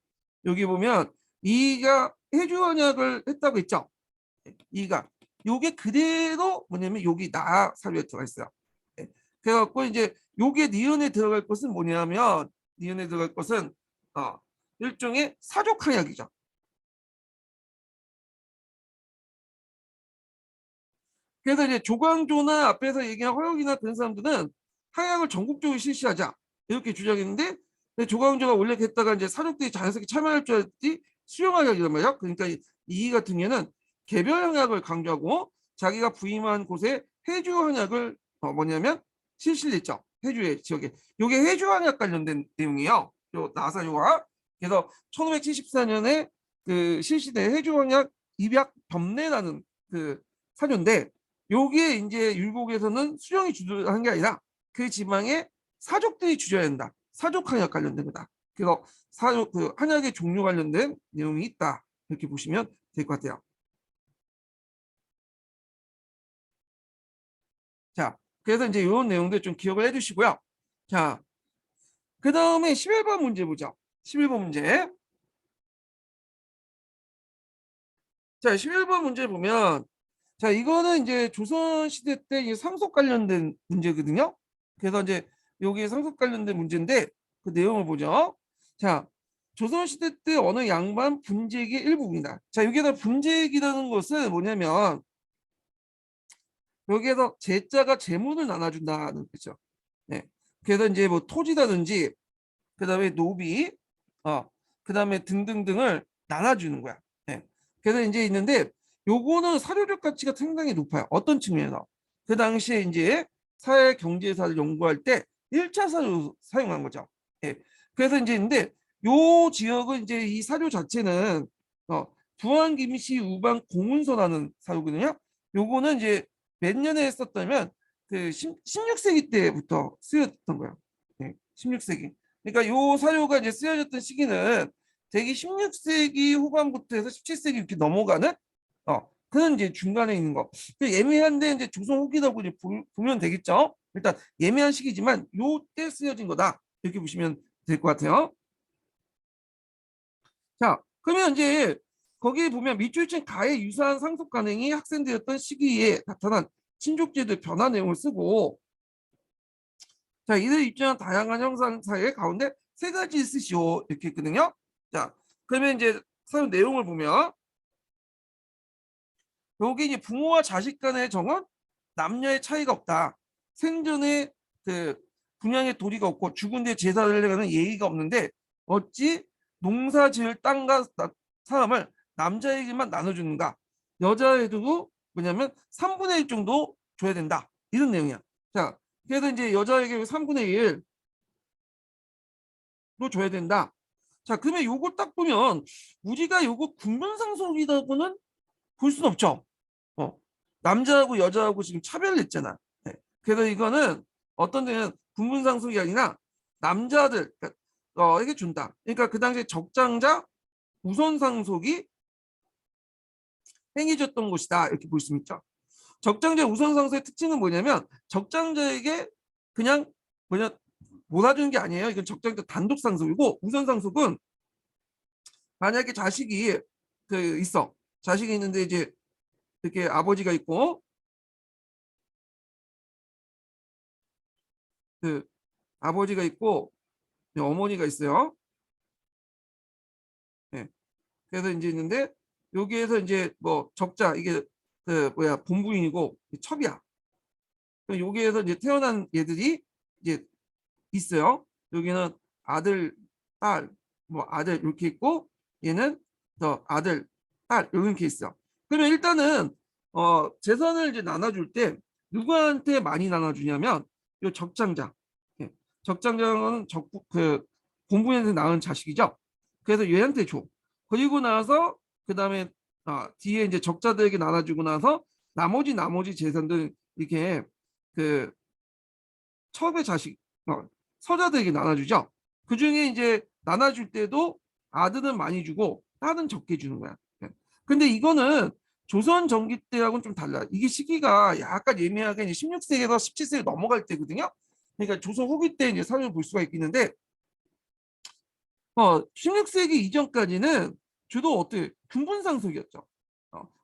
여기 보면 이가 해주 언약을 했다고 했죠. 이가 요게 그대로 뭐냐면 여기 나 사료에 들어가 있어요. 예. 그래갖고 이제 요게 니은에 들어갈 것은 뭐냐면 니은에 들어갈 것은 일종의 사족 한약이죠. 그래서 이제 조광조나 앞에서 얘기한 허영이나 그런 사람들은 한약을 전국적으로 실시하자 이렇게 주장했는데, 조광조가 원래 했다가 이제 사족들이 자연스럽게 참여할 줄 알았지 수용 한약이란 말이야. 그러니까 이 같은 경우는 개별 한약을 강조하고 자기가 부임한 곳에 해주 한약을 뭐냐면 실시를 했죠. 해주의 지역에. 이게 해주 한약 관련된 내용이에요. 요 나사요가. 그래서 1574년에 그 실시된 해주 한약 입약 법례라는 그 사료인데, 요게 이제 율곡에서는 수령이 주도한 게 아니라 그 지방에 사족들이 주저야 한다. 사족 한약 관련된 거다. 그래서 사족 그 한약의 종류 관련된 내용이 있다. 이렇게 보시면 될 것 같아요. 자, 그래서 이제 이런 내용들 좀 기억을 해주시고요. 자, 그 다음에 11번 문제 보죠. 11번 문제. 자, 11번 문제 보면, 자, 이거는 이제 조선시대 때 이 상속 관련된 문제거든요. 그래서 이제 여기 상속 관련된 문제인데 그 내용을 보죠. 자, 조선시대 때 어느 양반 분재기의 일부입니다. 자, 여기에다 분재기라는 것은 뭐냐면 여기에서 제자가 재물을 나눠준다는 거죠. 네. 그래서 이제 뭐 토지라든지 그다음에 노비, 그다음에 등등등을 나눠주는 거야. 네. 그래서 이제 있는데 요거는 사료적 가치가 상당히 높아요. 어떤 측면에서? 그 당시에 이제 사회 경제사를 연구할 때 1차 사료 사용한 거죠. 예. 그래서 이제 있는데 요 지역은 이제 이 사료 자체는 부안 김씨 우방 공문서라는 사료거든요. 요거는 이제 몇 년에 했었다면 그 16세기 때부터 쓰였던 거예요. 네, 16세기. 그러니까 요 사료가 이제 쓰여졌던 시기는 대기 16세기 후반부터 해서 17세기 이렇게 넘어가는 그런 이제 중간에 있는 거. 애매한데 이제 조선 후기라고 이제 보면 되겠죠. 일단 예매한 시기지만 요때 쓰여진 거다. 이렇게 보시면 될 것 같아요. 자, 그러면 이제 거기에 보면 밑줄친 가의 유사한 상속 간행이 학생되었던 시기에 나타난 친족제도의 변화 내용을 쓰고, 자, 이들 입증한 다양한 형상 사이의 가운데 세 가지 쓰시오 이렇게 했거든요. 자, 그러면 이제 사용 내용을 보면 여기 이제 부모와 자식 간의 정은 남녀의 차이가 없다. 생전에 그 분양의 도리가 없고 죽은 뒤에 제사를 해가는 예의가 없는데 어찌 농사 지을 땅과 사람을 남자에게만 나눠주는가? 여자애도 뭐냐면 3분의 1 정도 줘야 된다. 이런 내용이야. 자, 그래서 이제 여자에게 3분의 1로 줘야 된다. 자, 그러면 요거 딱 보면 우리가 요거 국면상속이라고는 볼 수는 없죠. 어, 남자하고 여자하고 지금 차별했잖아. 네. 그래서 이거는 어떤 데는 분분상속이 아니라 남자들 에게 준다. 그러니까 그 당시에 적장자 우선상속이 행해졌던 것이다. 이렇게 볼 수 있죠. 적장자 우선상속의 특징은 뭐냐면 적장자에게 그냥 뭐냐 몰아주는 게 아니에요. 이건 적장자 단독 상속이고 우선상속은 만약에 자식이 그 있어. 자식이 있는데 이제 이렇게 아버지가 있고 그 아버지가 있고 어머니가 있어요. 네. 그래서 이제 있는데 여기에서 이제 뭐 적자 이게 그 뭐야 본부인이고 첩이야. 여기에서 이제 태어난 얘들이 이제 있어요. 여기는 아들, 딸, 뭐 아들 이렇게 있고 얘는 더 아들, 딸 이렇게 있어. 그러면 일단은 재산을 이제 나눠줄 때 누구한테 많이 나눠주냐면 요 적장자. 예. 적장자는 그 본부인한테 낳은 자식이죠. 그래서 얘한테 줘. 그리고 나서 그 다음에 뒤에 이제 적자들에게 나눠주고 나서 나머지 재산들 이렇게 그 첩의 자식 서자들에게 나눠주죠. 그 중에 이제 나눠줄 때도 아들은 많이 주고 딸은 적게 주는 거야. 예. 근데 이거는 조선 전기 때하고는 좀 달라. 이게 시기가 약간 예민하게 이제 16세기에서 17세기 넘어갈 때거든요. 그러니까 조선 후기 때 이제 사료를 볼 수가 있겠는데 16세기 이전까지는 주로 어떻게 분분상속이었죠.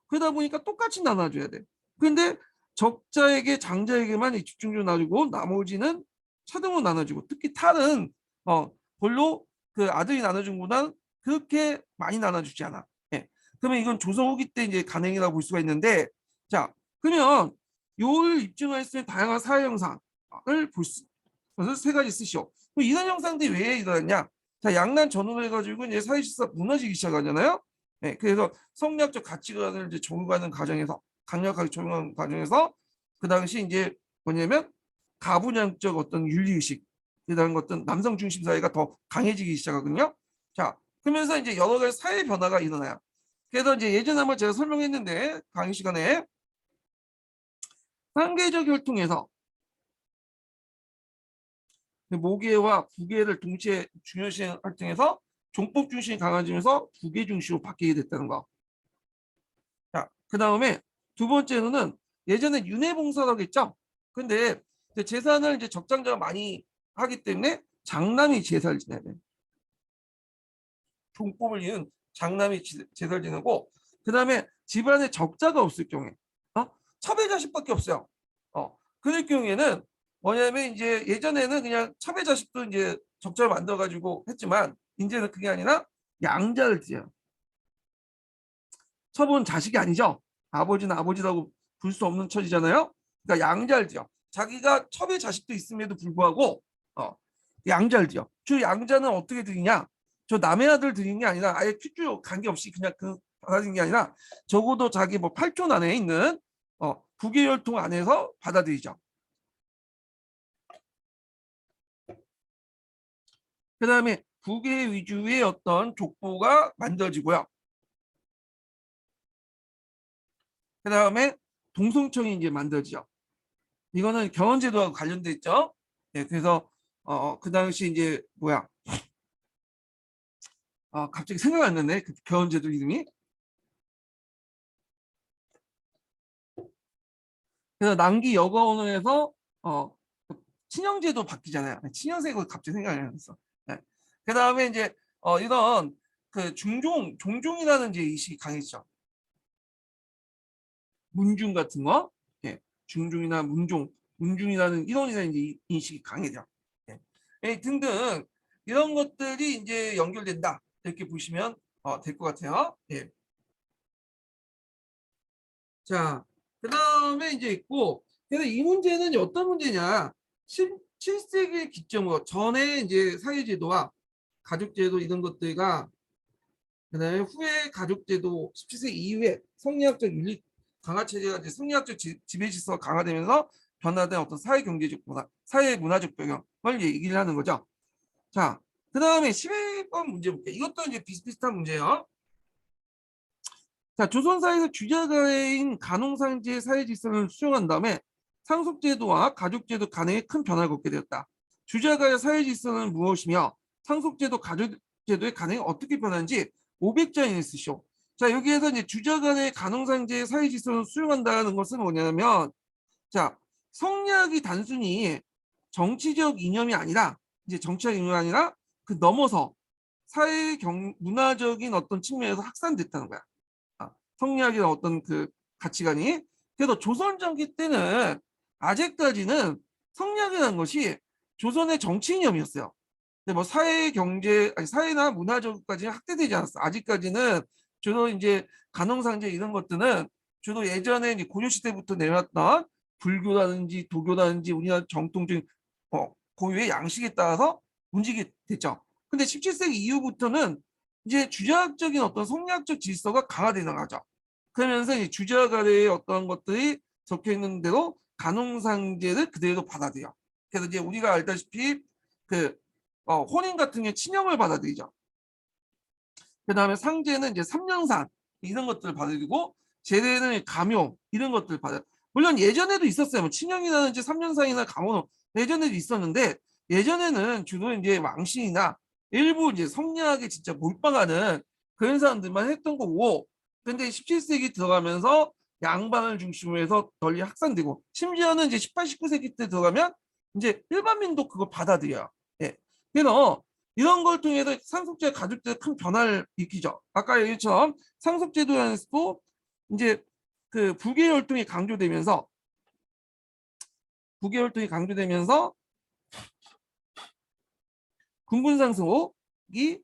그러다 보니까 똑같이 나눠줘야 돼. 근데 적자에게 장자에게만 집중적으로 나눠주고 나머지는 차등으로 나눠주고 특히 탈은 별로 그 아들이 나눠준 것보다 그렇게 많이 나눠주지 않아. 예. 그러면 이건 조선 후기 때 이제 간행이라고 볼 수가 있는데, 자, 그러면 요를 입증할 수 있는 다양한 사회 형상을 것을 세 가지 쓰시오. 그럼 이런 형상들이 왜 일어났냐? 자, 양난 전후로 해가지고 이제 사회질서가 무너지기 시작하잖아요. 네, 그래서 성리학적 가치관을 이제 적용하는 과정에서 강력하게 적용하는 과정에서 그 당시 이제 뭐냐면 가부장적 어떤 윤리의식 이런 어떤 남성 중심 사회가 더 강해지기 시작하거든요. 자, 그러면서 이제 여러 가지 사회 변화가 일어나요. 그래서 이제 예전에 한번 제가 설명했는데 강의 시간에 상계적 혈통에서 모계와 부계를 동시에 중요시 활동해서 종법 중심이 강해지면서 부계 중심으로 바뀌게 됐다는 거. 자, 그 다음에 두 번째로는 예전에 윤회봉사라고 했죠. 근데 제사를 이제 적장자가 많이 하기 때문에 장남이 제사를 지내야 돼. 종법을 이은 장남이 제사를 지내고, 그 다음에 집안에 적자가 없을 경우에, 첩외자식밖에 없어요. 그럴 경우에는 뭐냐면 이제 예전에는 그냥 첩외자식도 이제 적자를 만들어가지고 했지만 이제는 그게 아니라 양자를 지어요. 첩은 자식이 아니죠. 아버지는 아버지라고 부를 수 없는 처지잖아요. 그러니까 양자를 지어. 자기가 첩의 자식도 있음에도 불구하고 양자를 지어. 주 양자는 어떻게 드리냐? 저 남의 아들 드리는 게 아니라 아예 퀴즈 관계없이 그냥 그 받아들이는 게 아니라 적어도 자기 뭐 8촌 안에 있는 부계혈통 안에서 받아들이죠. 그 다음에 부계 위주의 어떤 족보가 만들어지고요. 그 다음에 동성청이 이제 만들어지죠. 이거는 결혼제도하고 관련돼 있죠. 예, 그래서 그 당시 이제 뭐야? 갑자기 생각 안 나네. 그 결혼제도 이름이. 그래서 남기 여가원에서 친형제도 바뀌잖아요. 친형제가 갑자기 생각이 안 났어. 예. 그 다음에 이제 이런 그 종종이라는 이제 의식이 강했죠. 문중 같은 거, 예. 중종이나 문중이라는 이론이라는 이제 인식이 강해져. 예. 예, 등등 이런 것들이 이제 연결된다. 이렇게 보시면 될 것 같아요. 예. 자, 그 다음에 이제 있고, 그래서 이 문제는 어떤 문제냐? 17세기 기점으로 전에 이제 사회제도와 가족제도 이런 것들과 그다음에 후에 가족제도 17세기 이후에 성리학적 윤리 강화 체제가 이제 성리학적 지배 질서가 강화되면서 변화된 어떤 사회 경제적 문화, 사회 문화적 배경을 얘기를 하는 거죠. 자, 그 다음에 11번 문제 볼게요. 이것도 이제 비슷비슷한 문제예요. 자, 조선사회에서 주자가인 간홍상제의 사회 질서를 수용한 다음에 상속제도와 가족제도 간에 큰 변화를 겪게 되었다. 주자가의 사회 질서는 무엇이며 상속제도, 가족제도의 간에 어떻게 변하는지 500장에 쓰시오. 자, 여기에서 이제 주자 간의 간홍상제의 사회 질서를 수용한다는 것은 뭐냐면, 자, 성리학이 단순히 정치적 이념이 아니라, 이제 정치적 이념이 아니라 그 넘어서 사회 문화적인 어떤 측면에서 확산됐다는 거야. 성리학이나 어떤 그 가치관이. 그래서 조선 전기 때는 아직까지는 성리학이라는 것이 조선의 정치 이념이었어요. 근데 뭐 사회 경제 아니 사회나 문화적까지 확대되지 않았어. 아직까지는 주로 이제 간홍상제 이런 것들은 주로 예전에 이제 고려 시대부터 내려왔던 불교라든지 도교라든지 우리나라 정통적인 고유의 양식에 따라서 움직이게 됐죠. 근데 17세기 이후부터는 이제 주자학적인 어떤 성리학적 질서가 강화되는 거죠. 그러면서 이 주자 간의 어떤 것들이 적혀 있는 대로 간홍상제를 그대로 받아들여. 그래서 이제 우리가 알다시피 그 혼인 같은 게 친형을 받아들이죠. 그 다음에 상제는 이제 삼년산 이런 것들을 받아들이고 제대는 감요 이런 것들을 받아. 물론 예전에도 있었어요. 뭐 친형이라든지 삼년산이나 감호는 예전에도 있었는데 예전에는 주로 이제 왕신이나 일부 이제 성리학에 진짜 몰빵하는 그런 사람들만 했던 거고, 근데 17세기 들어가면서 양반을 중심으로 해서 널리 확산되고 심지어는 이제 18, 19세기 때 들어가면 이제 일반민도 그거 받아들여요. 예. 그래서 이런 걸 통해서 상속제 가족제에 큰 변화를 일으키죠. 아까 얘기처럼 상속제도에서도 이제 그 부계혈통이 강조되면서 군분상속이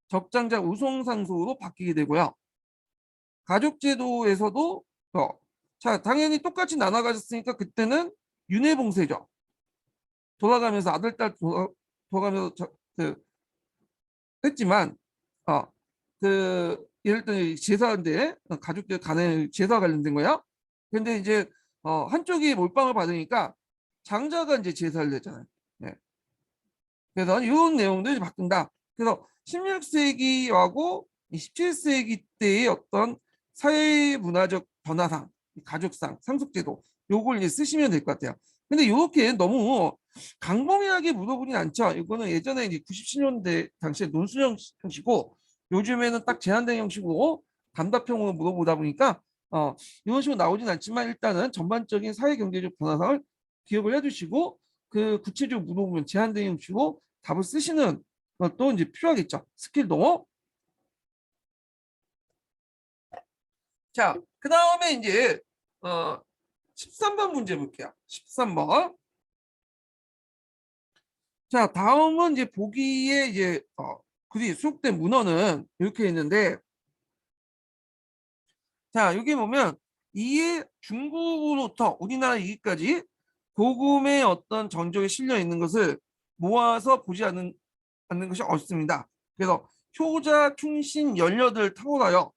적장자 우송상속으로 바뀌게 되고요. 가족제도에서도 자 당연히 똑같이 나눠 가졌으니까 그때는 윤회봉쇄죠. 돌아가면서 아들 딸 돌아가면서 했지만 예를 들어 제사인데 가족들 간에 제사 관련된 거야. 근데 이제 한쪽이 몰빵을 받으니까 장자가 이제 제사를 내잖아요. 네. 그래서 이런 내용들이 바뀐다. 그래서 16세기하고 17세기 때의 어떤 사회 문화적 변화상, 가족상, 상속제도 요걸 이제 쓰시면 될 것 같아요. 근데 이렇게 너무 강범위하게 물어보진 않죠. 이거는 예전에 이제 97년대 당시에 논술 형식이고 요즘에는 딱 제한된 형식으로 단답형으로 물어보다 보니까 이런 식으로 나오진 않지만 일단은 전반적인 사회 경제적 변화상을 기억을 해주시고 그 구체적으로 물어보면 제한된 형식으로 답을 쓰시는 것도 이제 필요하겠죠. 스킬도. 자, 그 다음에 이제 13번 문제 볼게요. 13번. 자, 다음은 이제 보기에 이제 글이 수록된 문헌은 이렇게 있는데, 자, 여기 보면 이에 중국으로부터 우리나라 이기까지 복음의 어떤 전적에 실려 있는 것을 모아서 보지 않는 것이 없습니다. 그래서 효자, 충신, 연려들 탁월하여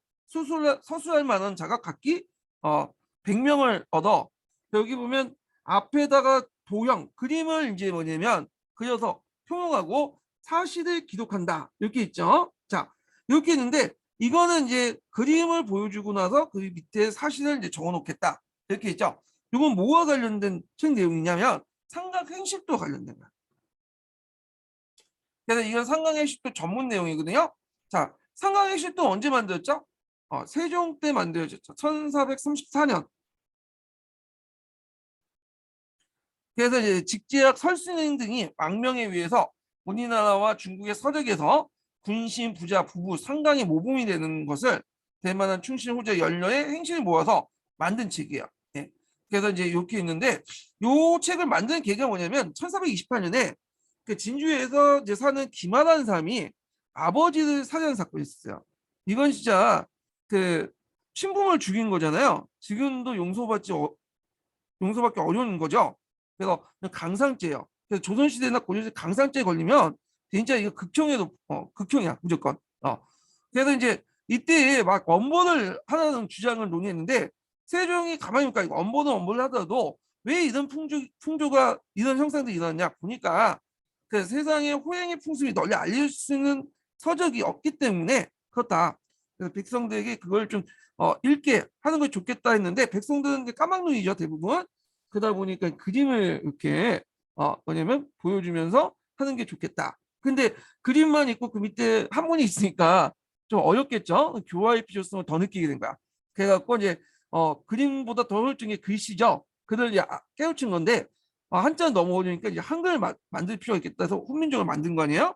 서술할 만한 자가 각기 100명을 얻어 여기 보면 앞에다가 도형, 그림을 이제 뭐냐면 그려서 표명하고 사실을 기록한다. 이렇게 있죠. 자, 이렇게 있는데 이거는 이제 그림을 보여주고 나서 그 밑에 사실을 이제 적어 놓겠다. 이렇게 있죠. 이건 뭐와 관련된 책 내용이냐면 삼각행식도 관련된 거야. 그래서 이건 삼강행식도 전문 내용이거든요. 자, 삼강행식도 언제 만들었죠? 세종 때 만들어졌죠. 1434년. 그래서 이제 직제학 설순행 등이 망명에 의해서 우리나라와 중국의 서적에서 군신, 부자, 부부, 상강이 모범이 되는 것을 대만한 충신, 호재, 연려의 행실을 모아서 만든 책이에요. 예. 그래서 이제 이렇게 있는데 이 책을 만든 계기가 뭐냐면 1428년에 그 진주에서 이제 사는 김하라는 사람이 아버지를 살해한 사건이 있었어요. 이건 진짜 그 친부모를 죽인 거잖아요. 지금도 용서받기 어려운 거죠. 그래서 강상죄예요. 그래서 조선시대나 고려시대 강상죄 걸리면 진짜 이거 극형에도 극형이야 무조건. 그래서 이제 이때 막 원본을 하라는 주장을 논의했는데 세종이 가만히 보니까 원본을 하더라도 왜 이런 풍조가 이런 형상들이 일어났냐 보니까 그 세상에 호행의 풍습이 널리 알릴 수 있는 서적이 없기 때문에 그렇다. 그래서 백성들에게 그걸 좀 읽게 하는 게 좋겠다 했는데 백성들은 까막눈이죠 대부분. 그러다 보니까 그림을 이렇게 뭐냐면 보여주면서 하는 게 좋겠다. 근데 그림만 있고 그 밑에 한문이 있으니까 좀 어렵겠죠. 교화의 필요성을 더 느끼게 된 거야. 그래갖고 이제 그림보다 더 효율적인 게 글씨죠. 그들 깨우친 건데 한자 넘어오니까 이제 한글 만들 필요가 있겠다 해서 훈민정을 만든 거 아니에요?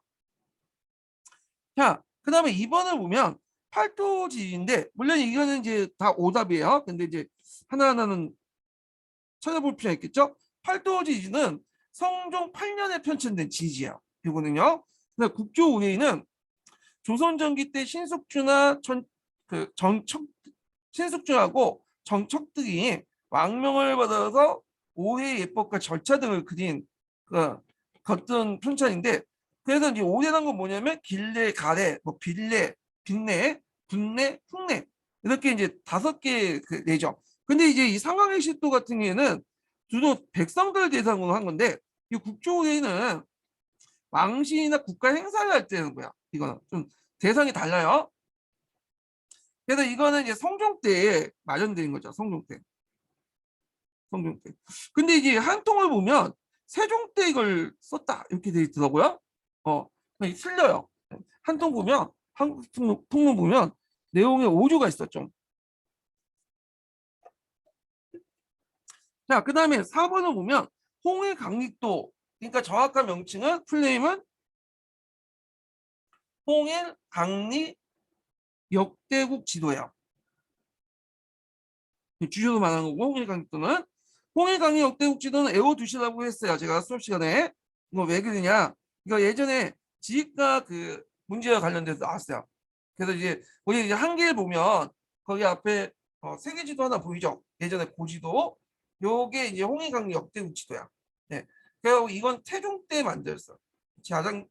자, 그 다음에 2번을 보면 팔도지인데 물론 이거는 이제 다 오답이에요. 근데 이제 하나하나는 찾아볼 필요가 있겠죠. 팔도지지는 성종 8년에 편찬된 지지예요. 이거는요. 근데 국교운해는 조선 전기 때 신숙주나 정척 신숙주하고 정척 등이 왕명을 받아서 오해 예법과 절차 등을 그린 그 겉은 편찬인데 그래서 이제 오해란 건 뭐냐면 길래, 가래, 뭐 빌래, 빈내, 분내, 흉내 이렇게 이제 5개 그 내죠. 근데 이제 이 상황의 시도 같은 경우에는 주로 백성들 대상으로 한 건데 이 국조회의는 왕실이나 국가 행사를 할 때 하는 거야. 이거는 좀 대상이 달라요. 그래서 이거는 이제 성종 때 마련된 거죠. 성종 때. 성종 때. 근데 이제 한 통을 보면 세종 때 이걸 썼다 이렇게 돼 있더라고요. 틀려요. 한 통 보면 한국 통문 보면 내용에 오류가 있어 좀. 자, 그다음에 4번을 보면 홍해 강릭도 그러니까 정확한 명칭은 풀네임은 홍해 강리 역대국 지도예요. 주제도 말하는 거고 홍해 강릭도는 홍해 강리 역대국 지도는 외워두시라고 했어요. 제가 수업 시간에 이거 왜 그러냐? 이거 예전에 지휘과 그 문제와 관련돼서 나왔어요. 그래서 이제 우리 이제 한계를 보면 거기 앞에 세계지도 하나 보이죠? 예전에 고지도. 요게 이제 홍해강 역대 우치도야. 네. 그리고 이건 태종 때 만들었어.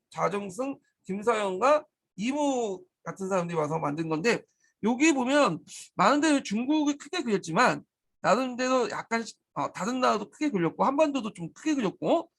자정승, 김사영과 이무 같은 사람들이 와서 만든 건데 여기 보면 많은 데는 중국이 크게 그렸지만 나름대로 약간 다른 나라도 크게 그렸고 한반도도 좀 크게 그렸고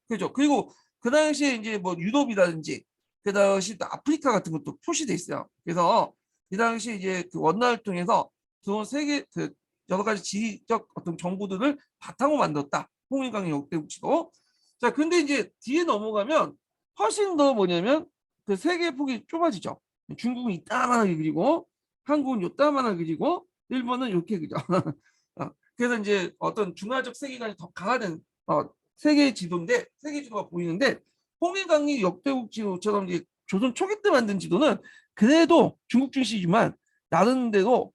그죠. 그리고 그 당시에 이제 뭐 유럽이라든지 그 당시 또 아프리카 같은 것도 표시돼 있어요. 그래서 이 당시 이제 그 원나라를 통해서 좋은 세계 그 여러 가지 지리적 어떤 정보들을 바탕으로 만들었다. 홍익강의 역대국지도. 자, 근데 이제 뒤에 넘어가면 훨씬 더 뭐냐면 그 세계 폭이 좁아지죠. 중국은 이따만하게 그리고 한국은 요따만하게 그리고 일본은 이렇게 그죠. 그래서 이제 어떤 중화적 세계관이 더 강화된 세계 지도인데 세계 지도가 보이는데 홍해강이 역대국 지도처럼 이제 조선 초기 때 만든 지도는 그래도 중국 중시지만 나름대로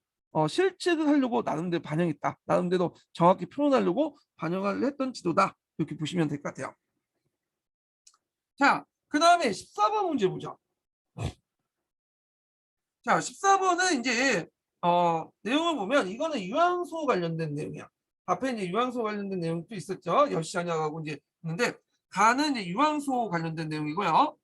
실측을 하려고 나름대로 반영했다. 나름대로 정확히 표현하려고 반영을 했던 지도다. 이렇게 보시면 될 것 같아요. 자, 그 다음에 14번 문제 보자. 자, 14번은 이제 내용을 보면 이거는 유황소 관련된 내용이야. 앞에 이제 유황소 관련된 내용도 있었죠. 여시아냐하고 이제 있는데 가는 이제 유황소 관련된 내용이고요.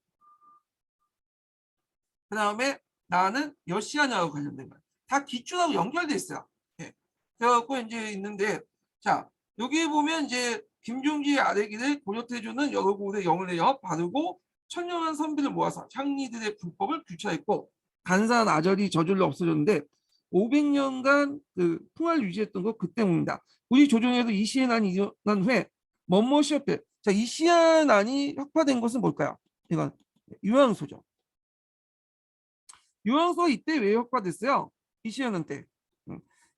그 다음에 나는 여시아냐하고 관련된 거야. 다 기준하고 연결돼 있어요. 예. 그래갖고 이제 있는데 자 여기 보면 이제 김종지의 아래기를 고려태조는 여러 곳에 영을 내어 바르고 천년한 선비를 모아서 향리들의 불법을 규차했고 간사한 아절이 저절로 없어졌는데 500년간 그 풍화를 유지했던 거 그 때문입니다. 우리 조정에서 이시의 난이 일어난 후에 멋멋이었대. 자, 이시의 난이 혁파된 것은 뭘까요? 이건 유황소죠. 유황소가 이때 왜 혁파됐어요? 이시야는 때.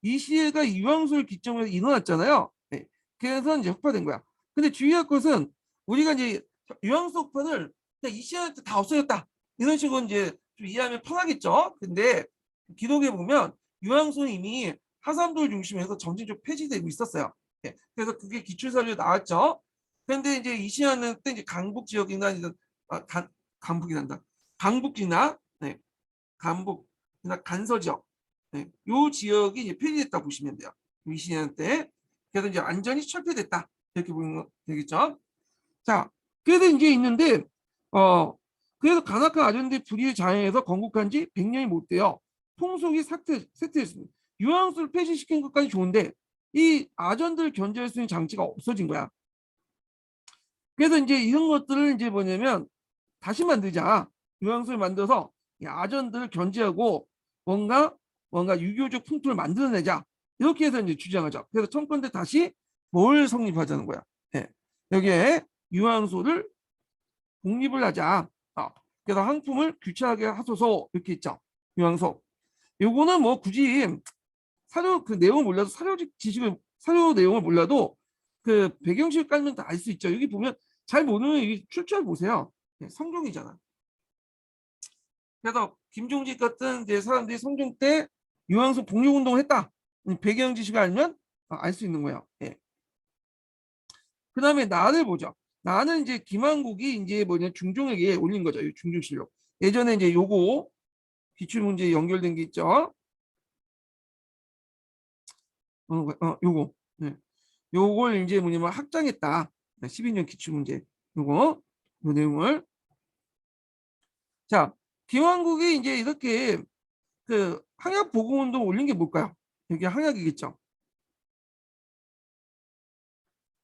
이시야가 유황소를 기점으로 일어났잖아요. 네. 그래서 이제 혁파된 거야. 근데 주의할 것은 우리가 이제 유황소 혁파를 이시야한테 다 없어졌다. 이런 식으로 이제 좀 이해하면 편하겠죠. 근데 기록에 보면 유황소는 이미 하삼도를 중심으로 해서 점진적으로 폐지되고 있었어요. 네. 그래서 그게 기출사료에 나왔죠. 근데 이제 이시야는 때 이제 강북 지역이나 강북이란다. 강북이나 네. 강북이나 간서 지역, 네, 요 지역이 이제 폐지됐다 보시면 돼요. 위시년 때. 그래서 이제 완전히 철폐됐다. 이렇게 보는 거 되겠죠. 자, 그래서 이제 있는데, 그래서 가나카 아전대 불의의 자행에서 건국한 지 100년이 못 돼요. 풍속이 쇠퇴했습니다. 유황수를 폐지시킨 것까지 좋은데, 이 아전들을 견제할 수 있는 장치가 없어진 거야. 그래서 이제 이런 것들을 이제 뭐냐면, 다시 만들자. 유황수를 만들어서 아전들을 견제하고 뭔가 유교적 풍토를 만들어내자. 이렇게 해서 이제 주장하죠. 그래서 청건대 다시 뭘 성립하자는 거야. 네. 여기에 유황소를 공립을 하자. 그래서 항품을 규칙하게 하소서 이렇게 있죠. 유황소. 요거는 뭐 굳이 사료 그 내용을 몰라도 사료 내용을 몰라도 그 배경식을 깔면 다 알 수 있죠. 여기 보면 잘 모르면 여기 출처를 보세요. 네, 성종이잖아. 그래서 김종직 같은 이제 사람들이 성종 때 유황소 복육운동을 했다. 배경 지식을 알면 알 수 있는 거예요. 예. 그 다음에 나를 보죠. 나는 이제 김한국이 이제 뭐냐 중종에게 올린 거죠. 중종실록. 예전에 이제 요거 기출문제 연결된 게 있죠. 요거. 네. 요걸 이제 뭐냐면 확장했다. 12년 기출문제. 요거 요 내용을. 자, 김한국이 이제 이렇게 그 항약 보급운동 올린 게 뭘까요? 여기 항약이겠죠.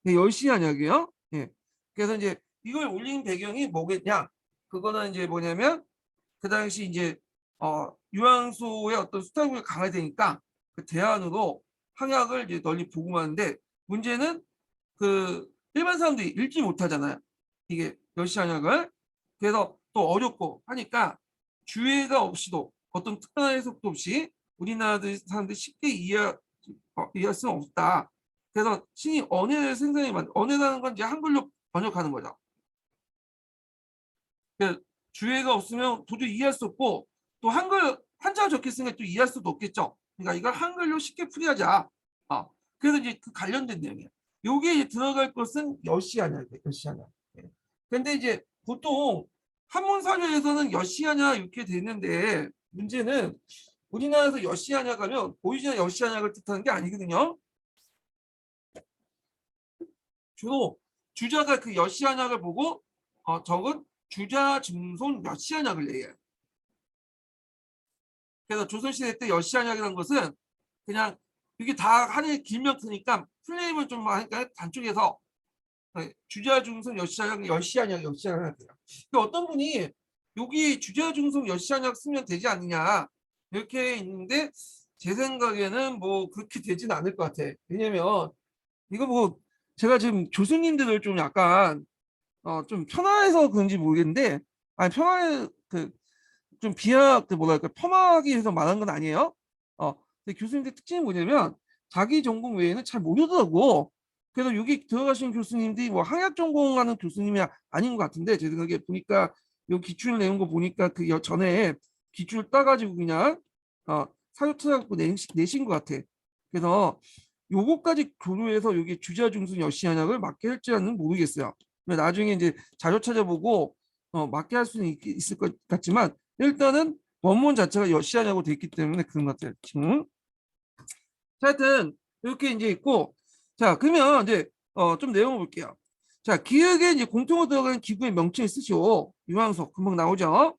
네, 10시 한약이요. 예. 그래서 이제 이걸 올린 배경이 뭐겠냐? 그거는 이제 뭐냐면 그 당시 이제 유황소의 어떤 수탈국이 강화되니까 그 대안으로 항약을 이제 널리 보급하는데 문제는 그 일반 사람들이 읽지 못하잖아요. 이게 10시 한약을. 그래서 또 어렵고 하니까 주의가 없이도 어떤 특별한 해석도 없이 우리나라 사람들이 쉽게 이해할 수는 없다. 그래서 신이 언해를 언해라는 건 이제 한글로 번역하는 거죠. 그러니까 주의가 없으면 도저히 이해할 수 없고 또 한자가 적혀 있으니까 또 이해할 수도 없겠죠. 그러니까 이걸 한글로 쉽게 풀이하자. 그래서 이제 그 관련된 내용이에요. 여기에 들어갈 것은 여시아냐, 여시아냐. 근데 이제 보통 한문 사전에서는 여시하냐 이렇게 되는데 문제는 우리나라에서 여시하냐 가면 보이시나 여시하냐를 뜻하는 게 아니거든요. 주로 주자가 그 여시하냐를 보고 적은 주자 증손 여시하냐를 얘기해요. 그래서 조선시대 때 여시하냐라는 것은 그냥 이게 다 하나의 길면 크니까 플레임을 좀 하니까 단쪽에서 주자 중성 여시하냐 여시하냐 여시하냐 돼요. 어떤 분이 여기 주자 중성 여시하냐 쓰면 되지 않느냐 이렇게 있는데 제 생각에는 뭐 그렇게 되진 않을 것 같아. 왜냐면 이거 뭐 제가 지금 교수님들을 좀 약간 좀 편화해서 그런지 모르겠는데 아니 편화해 좀 비하 뭐랄까 폄하하기 위해서 말한 건 아니에요. 근데 교수님들 특징이 뭐냐면 자기 전공 외에는 잘 모르더라고. 그래서 여기 들어가신 교수님들이 뭐 항약 전공하는 교수님이 아닌 것 같은데 제 생각에 보니까 요 기출 내는 거 보니까 그 전에 기출 따가지고 그냥 사료 찾아갖고 내신 것 같아. 그래서 요거까지 고려해서 여기 주자 중순 여시한약을 맞게 할지는 모르겠어요. 나중에 이제 자료 찾아보고 맞게 할 수는 있을 것 같지만 일단은 원문 자체가 여시하냐고 돼 있기 때문에 그런 것 같아요. 자, 하여튼 이렇게 이제 있고 자 그러면 이제 좀 내용을 볼게요. 자 기획에 이제 공통으로 들어가는 기구의 명칭을 쓰시오. 유황석 금방 나오죠.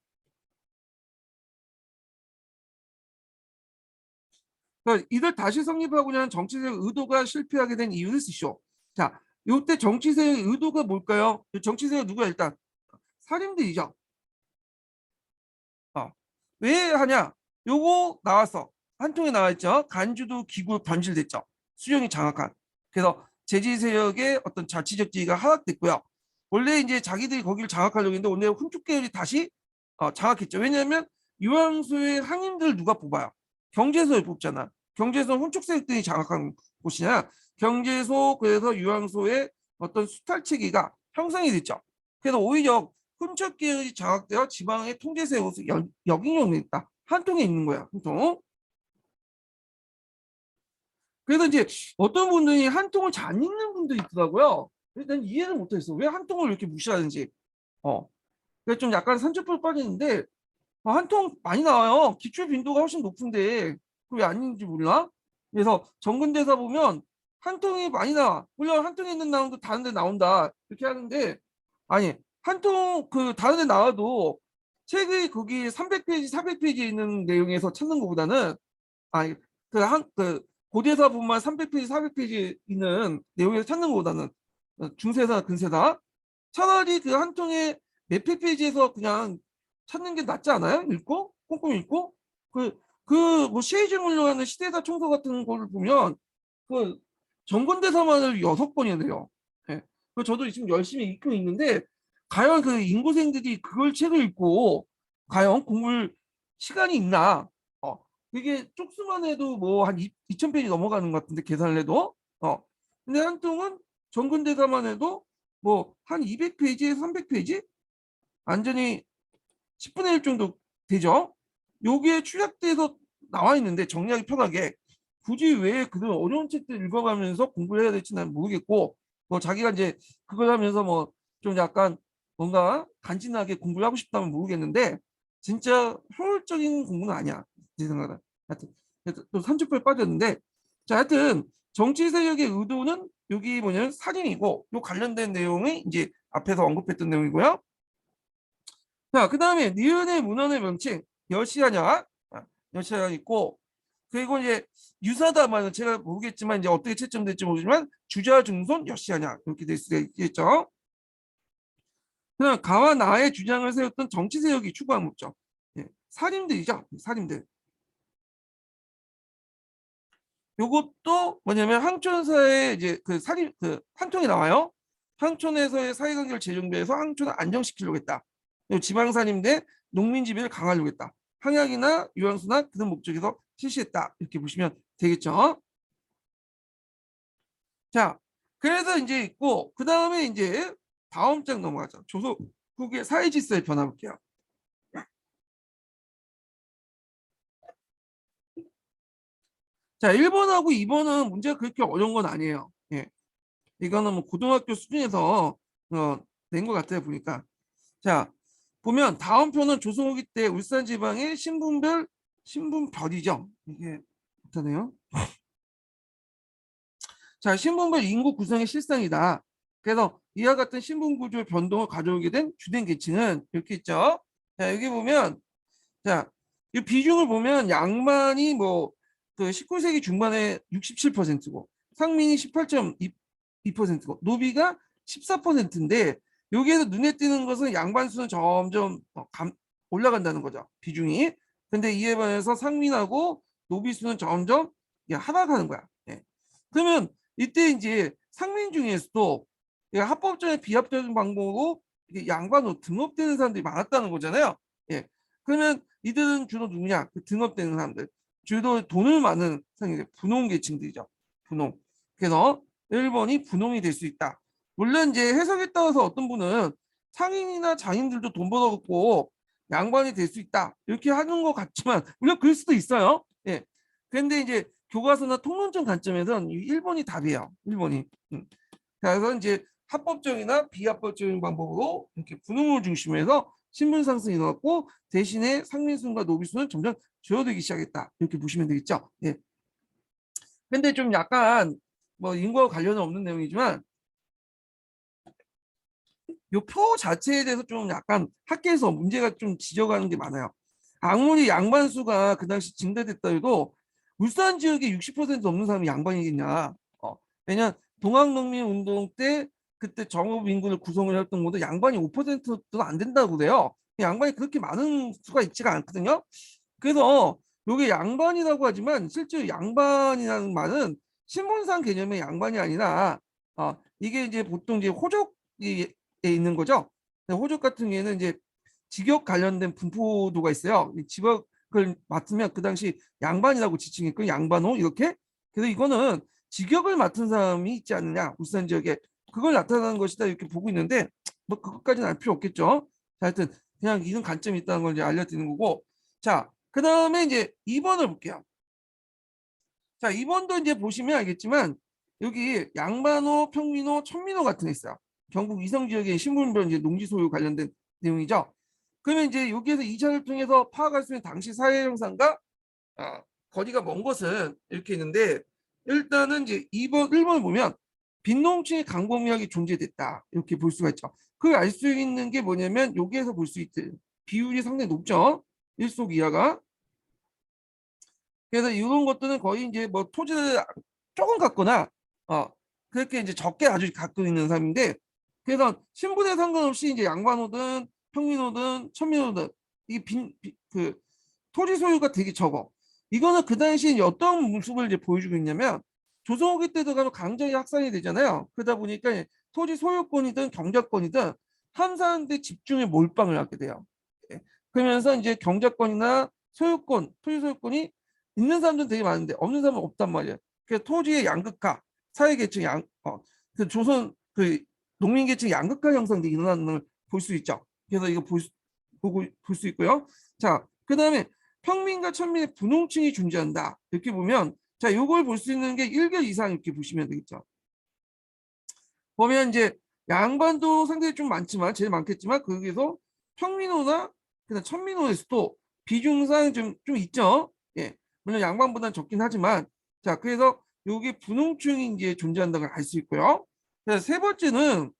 그러니까 이들 다시 성립하고자 하는 정치적 의도가 실패하게 된 이유를 쓰시오. 자 이때 정치세의 의도가 뭘까요? 정치세가 누구야 일단 사림들이죠. 왜 하냐? 요거 나왔어. 한 통에 나와 있죠. 간주도 기구 변질됐죠. 수령이 장악한. 그래서 제지 세력의 어떤 자치적 지위가 하락됐고요. 원래 이제 자기들이 거기를 장악하려고 했는데 오늘 훈축 계열이 다시 장악했죠. 왜냐하면 유황수의 항인들 누가 뽑아요? 경제소에 뽑잖아. 경제소 훈축 세력들이 장악한 곳이냐? 경제소 그래서 유황소의 어떤 수탈 체계가 형성이 됐죠. 그래서 오히려 훈적 계열이 장악되어 지방의 통제세에 역인용이 있다. 한 통에 있는 거야. 한 통. 그래서 이제 어떤 분들이 한 통을 잘 읽는 분들이 있더라고요. 난 이해를 못했어. 왜 한 통을 이렇게 무시하는지. 그래서 좀 약간 산적풀 빠지는데 한 통 많이 나와요. 기출 빈도가 훨씬 높은데 왜 아닌지 몰라. 그래서 정근대사 보면 한 통이 많이 나와. 물론 한 통에 있는 나오도 다른 데 나온다. 이렇게 하는데 아니 한 통 그 다른 데 나와도 책이 거기 300페이지 400페이지에 있는 내용에서 찾는 것보다는 아니 그 고대사 보면 300페이지 400페이지 있는 내용에서 찾는 것보다는 중세사 근세사 차라리 그 한 통에 몇백 페이지에서 그냥 찾는 게 낫지 않아요? 읽고 꼼꼼히 읽고 뭐 시해질 물려하는 시대사 총서 같은 거를 보면 그 정권대사만을 6번이나 돼요. 예. 저도 지금 열심히 읽고 있는데 과연 그 인고생들이 그걸 책을 읽고 과연 공부를 시간이 있나? 그게 쪽수만 해도 뭐 한 2,000페이지 넘어가는 것 같은데 계산을 해도 근데 한 통은 정근대사만 해도 뭐 한 200페이지에 300페이지 완전히 10분의 1 정도 되죠. 여기에 축약돼서 나와 있는데 정리하기 편하게 굳이 왜 그런 어려운 책들 읽어가면서 공부를 해야 될지 는 모르겠고 뭐 자기가 이제 그걸 하면서 뭐 좀 약간 뭔가 간지나게 공부를 하고 싶다면 모르겠는데 진짜 효율적인 공부는 아니야 제 생각은. 하여튼 또 30분 빠졌는데 자 하여튼 정치 세력의 의도는 여기 뭐냐면 살인이고 요 관련된 내용이 이제 앞에서 언급했던 내용이고요. 자, 그 다음에 니은의 문헌의 명칭 여시하냐, 여시하냐 있고 그리고 이제 유사다 말은 제가 모르겠지만 이제 어떻게 채점될지 모르지만 주자 중손 여시하냐 이렇게 될 수가 있겠죠. 그다음 가와 나의 주장을 세웠던 정치 세력이 추구한 목적. 살인들이죠, 살인들. 요것도 뭐냐면 항촌사의 이제 그 살인 그 항촌이 나와요. 항촌에서의 사회관계를 재정비해서 항촌을 안정시키려고 했다. 지방산임 대 농민 지배를 강화하려고 했다. 항약이나 유황수나 그런 목적에서 실시했다. 이렇게 보시면 되겠죠. 자, 그래서 이제 있고 그 다음에 이제 다음 장 넘어가죠. 조선국의 사회 질서의 변화 볼게요. 자, 1번하고 2번은 문제가 그렇게 어려운 건 아니에요. 예. 이거는 뭐 고등학교 수준에서 된 것 같아요, 보니까. 자, 보면 다음 표는 조선 후기 때 울산 지방의 신분별이죠. 이게 못하네요. 자, 신분별 인구 구성의 실상이다. 그래서 이와 같은 신분 구조의 변동을 가져오게 된 주된 계층은 이렇게 있죠. 자, 여기 보면 자, 이 비중을 보면 양반이 뭐 그 19세기 중반에 67%고 상민이 18.2%고 노비가 14%인데 여기에서 눈에 띄는 것은 양반 수는 점점 올라간다는 거죠. 비중이. 근데 이에 반해서 상민하고 노비 수는 점점 하락하는 거야. 예. 그러면 이때 이제 상민 중에서도 합법적인 비합법적인 방법으로 양반으로 등록되는 사람들이 많았다는 거잖아요. 예. 그러면 이들은 주로 누구냐? 그 등업되는 사람들. 주로 돈을 많은 상인들, 분홍 계층들이죠. 분홍. 그래서 1번이 분홍이 될 수 있다. 물론 이제 해석에 따라서 어떤 분은 상인이나 장인들도 돈 벌어갖고 양반이 될 수 있다. 이렇게 하는 것 같지만 물론 그럴 수도 있어요. 예. 그런데 이제 교과서나 통론적 관점에서는 1번이 답이에요. 1번이. 그래서 이제 합법적이나 비합법적인 방법으로 이렇게 분홍을 중심으로 신분 상승이 일어났고 대신에 상민수과 노비수는 점점 줄어들기 시작했다. 이렇게 보시면 되겠죠. 예. 근데 좀 약간 뭐 인구와 관련은 없는 내용이지만 이 표 자체에 대해서 좀 약간 학계에서 문제가 좀 지적하는 게 많아요. 아무리 양반수가 그 당시 증대됐다 해도 울산 지역에 60% 넘는 사람이 양반이겠냐. 왜냐 동학농민운동 때 그때 정읍 인구를 구성을 했던 것도 양반이 5%도 안 된다고 그래요. 양반이 그렇게 많은 수가 있지가 않거든요. 그래서 이게 양반이라고 하지만 실제 양반이라는 말은 신분상 개념의 양반이 아니라 이게 이제 보통 이제 호족에 있는 거죠. 호족 같은 경우에는 이제 직역 관련된 분포도가 있어요. 직역을 맡으면 그 당시 양반이라고 지칭했고 양반호 이렇게. 그래서 이거는 직역을 맡은 사람이 있지 않느냐 울산 지역에 그걸 나타내는 것이다 이렇게 보고 있는데 뭐 그것까지는 알 필요 없겠죠. 자, 하여튼 그냥 이런 관점이 있다는 걸 이제 알려드리는 거고. 자, 그 다음에 이제 2번을 볼게요. 자, 2번도 이제 보시면 알겠지만 여기 양반호, 평민호, 천민호 같은 게 있어요. 경북 위성 지역의 신분별 이제 농지 소유 관련된 내용이죠. 그러면 이제 여기에서 이 차를 통해서 파악할 수 있는 당시 사회 형상과 거리가 먼 것은 이렇게 있는데 일단은 이제 2번, 1번을 보면 빈농층의 강범위하게 존재됐다. 이렇게 볼 수가 있죠. 그걸 알 수 있는 게 뭐냐면 여기에서 볼 수 있듯 비율이 상당히 높죠. 일속 이하가. 그래서 이런 것들은 거의 이제 뭐 토지를 조금 갖거나 그렇게 이제 적게 아주 갖고 있는 사람인데 그래서 신분에 상관없이 이제 양반호든 평민호든 천민호든 이그 토지 소유가 되게 적어. 이거는 그 당시에 어떤 모습을 이제 보여주고 있냐면 조선 후기 때도 가면 강정이 확산이 되잖아요. 그러다 보니까 토지 소유권이든 경작권이든 한 사람들 집중에 몰빵을 하게 돼요. 예. 그러면서 이제 경작권이나 소유권, 토지 소유권이 있는 사람들은 되게 많은데 없는 사람은 없단 말이에요. 그래서 토지의 양극화, 사회계층 그 조선 그 농민계층 양극화 형성이 일어나는 걸 볼 수 있죠. 그래서 이거 보고 볼 수 있고요. 자, 그 다음에 평민과 천민의 분홍층이 존재한다. 이렇게 보면 자, 요걸 볼 수 있는 게 1개 이상 이렇게 보시면 되겠죠. 보면 이제 양반도 상당히 좀 많지만 제일 많겠지만 거기서 평민호나 그다음 천민호에서도 비중상 좀 있죠. 예. 물론 양반보다는 적긴 하지만 자, 그래서 요게 분홍층이 이제 존재한다는 걸 알 수 있고요. 그래서 세 번째는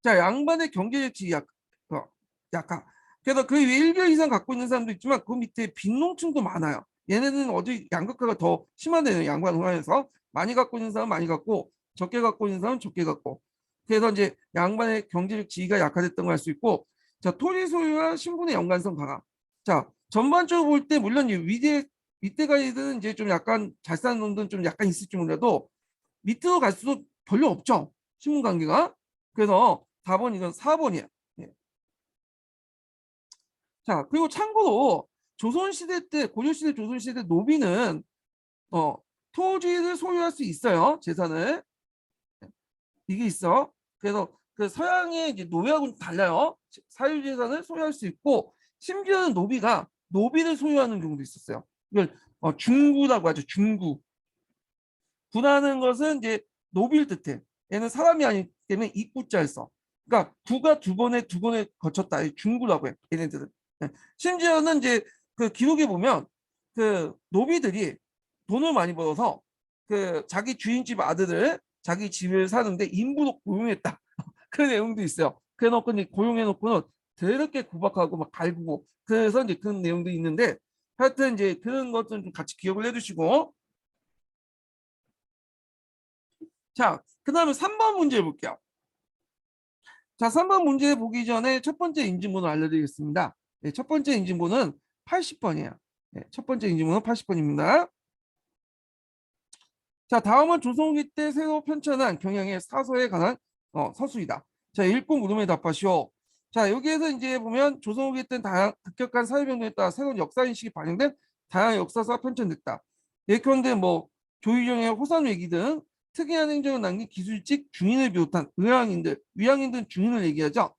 자, 양반의 경제적 지위 약화. 그래서 그 위에 1개 이상 갖고 있는 사람도 있지만 그 밑에 빈농층도 많아요. 얘네는 어디 양극화가 더 심하네요. 양반 혼화에서 많이 갖고 있는 사람은 많이 갖고 적게 갖고 있는 사람은 적게 갖고. 그래서 이제 양반의 경제적 지위가 약화됐던 걸 알 수 있고 자, 토지 소유와 신분의 연관성 강화. 자, 전반적으로 볼 때 물론 밑에가이들은 이제 좀 약간 잘 사는 놈들은 좀 약간 있을지 몰라도 밑으로 갈수록 별로 없죠. 신분 관계가. 그래서 4번 이건 4번이야. 자, 그리고 참고로 조선시대 때, 고려시대, 조선시대 노비는 어, 토지를 소유할 수 있어요. 재산을. 이게 있어. 그래서 그 서양의 이제 노예하고는 달라요. 사유재산을 소유할 수 있고 심지어는 노비가 노비를 소유하는 경우도 있었어요. 이걸 중구라고 하죠. 중구. 구라는 것은 이제 노비를 뜻해. 얘는 사람이 아니기 때문에 이구자를 써. 그러니까 부가 두 번에 거쳤다. 중구라고 해. 얘네들은. 예. 심지어는 이제 그 기록에 보면 그 노비들이 돈을 많이 벌어서 그 자기 주인집 아들을 자기 집을 사는데 인부로 고용했다. 그런 내용도 있어요. 그래놓고 이제 고용해놓고는 더럽게 구박하고 막 갈구고 그래서 이제 그런 내용도 있는데 하여튼 이제 그런 것좀 같이 기억을 해두시고 자 그다음에 3번 문제 볼게요. 자 3번 문제 보기 전에 첫 번째 인증번호 알려드리겠습니다. 네, 첫 번째 인증번호는 80번이에요. 네, 첫 번째 인증번호 80번입니다. 자, 다음은 조선후기 때 새로 편찬한 경향의 사서에 관한 서술이다. 자, 읽고 물음에 답하시오. 자, 여기에서 이제 보면 조선후기 때 다양 급격한 사회 변동에 따라 새로운 역사 인식이 반영된 다양한 역사서가 편찬됐다. 예컨대 뭐 조희정의 호산외기 등 특이한 행적을 남긴 기술직 중인을 비롯한 의왕인들, 위양인들 중인을 얘기하죠.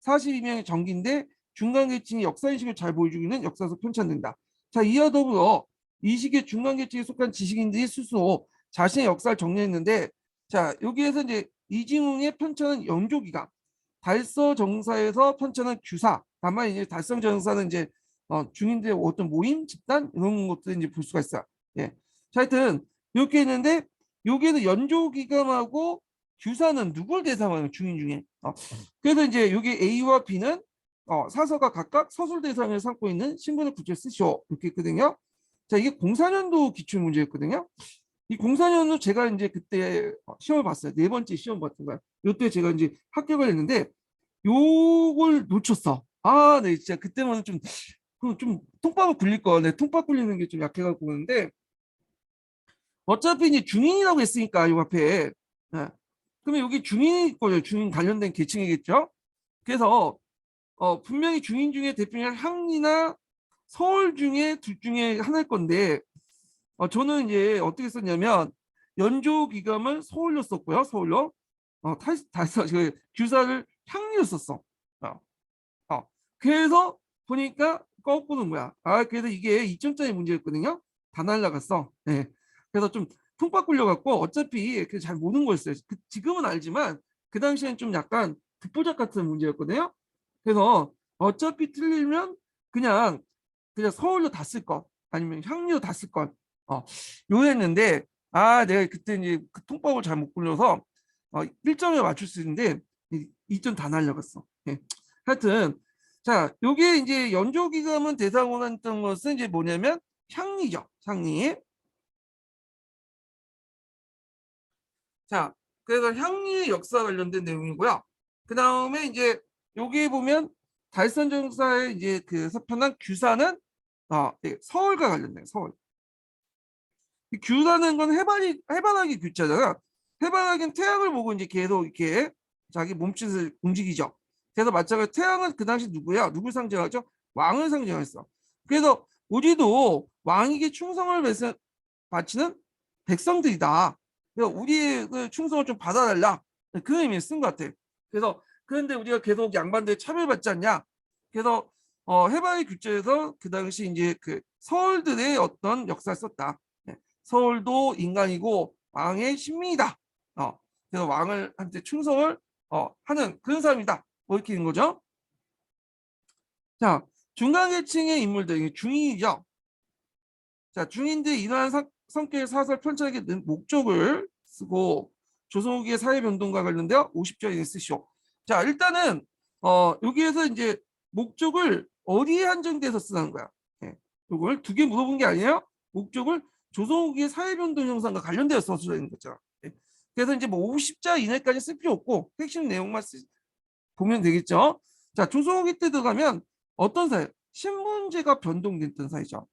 42명의 정기인데 중간계층이 역사인식을 잘 보여주고 있는 역사서 편찬된다. 자, 이와 더불어 이 시기에 중간계층에 속한 지식인들이 스스로 자신의 역사를 정리했는데 자 여기에서 이제 이징웅의 편찬은 연조기가 달서정사에서 편찬한 규사 다만 이제 달서정사는 이제 중인들의 어떤 모임 집단 이런 것들 이제 볼 수가 있어요. 예. 자 하여튼 이렇게 있는데 여기에는 연조기감하고 규사는 누굴 대상하는 중인 중에 그래서 이제 여기 A와 B는 사서가 각각 서술 대상을 삼고 있는 신분의 구체를 쓰시오 이렇게 있거든요. 자 이게 04년도 기출 문제였거든요. 이 04년도 제가 이제 그때 시험을 봤어요. 네 번째 시험 봤던 거야. 요때 제가 이제 합격을 했는데 요걸 놓쳤어. 아, 네, 진짜 그때는 좀 통밥을 굴릴 거. 네, 통밥 굴리는 게 좀 약해갖고 그러는데 어차피 이제 중인이라고 했으니까 요 앞에. 네. 그러면 여기 중인일 거예요. 중인 관련된 계층이겠죠. 그래서 분명히 중인 중에 대표는 향리나 서울 중에 둘 중에 하나일 건데 저는 이제 어떻게 썼냐면 연조 기감을 서울로 썼고요. 서울로. 다시 그 규사를 향리로 썼어. 어, 그래서 보니까 거꾸로는 거야. 아, 그래서 이게 2점짜리 문제였거든요. 다 날라갔어. 네. 그래서 좀 통박 굴려갖고 어차피 잘 모르는 거였어요. 지금은 알지만 그 당시엔 좀 약간 듣보잡 같은 문제였거든요. 그래서 어차피 틀리면 그냥 서울로 다 쓸 것, 아니면 향리로 다 쓸 것. 요랬는데 내가 그때 이제 그 통법을 잘 못 굴려서 1점에 맞출 수 있는데 2점 다 날려갔어. 예. 하여튼 자 요게 이제 연조기금은 대상으로 했던 것은 이제 뭐냐면 향리죠. 향리. 자 그래서 향리의 역사 관련된 내용이고요. 그 다음에 이제 여기 보면 달선정사의 이제 그 서편한 규사는 서울과 관련된 서울. 규라는 건 해바라기 규자잖아. 해바라기는 태양을 보고 이제 계속 이렇게 자기 몸짓을 움직이죠. 그래서 마찬가지로 태양은 그 당시 누구야? 누굴 상징하죠? 왕을 상징했어. 그래서 우리도 왕에게 충성을 바치는 백성들이다. 그래서 우리의 그 충성을 좀 받아달라. 그 의미를 쓴 것 같아. 그래서 그런데 우리가 계속 양반들 차별받지 않냐? 그래서 해바라기 규자에서 그 당시 이제 그 서울들의 어떤 역사를 썼다. 서울도 인간이고 왕의 신민이다. 그래서 왕을 한테 충성을 하는 그런 사람이다. 뭐 이렇게 있는 거죠. 자, 중간계층의 인물들, 중인이죠. 자, 중인들이 이러한 성격의 사설 편찬하게 된 목적을 쓰고 조선 후기의 사회 변동과 관련되어 50절 쓰시오. 자, 일단은 여기에서 이제 목적을 어디에 한정돼서 쓰는 거야. 이걸 두 개 물어본 게 아니에요. 목적을 조선 후기의 사회 변동 형상과 관련되어서 써주는 거죠. 그래서 이제 뭐 50자 이내까지 쓸 필요 없고 핵심 내용만 보면 되겠죠. 자, 조선 후기 때 들어가면 어떤 사회? 신분제가 변동됐던 사회죠.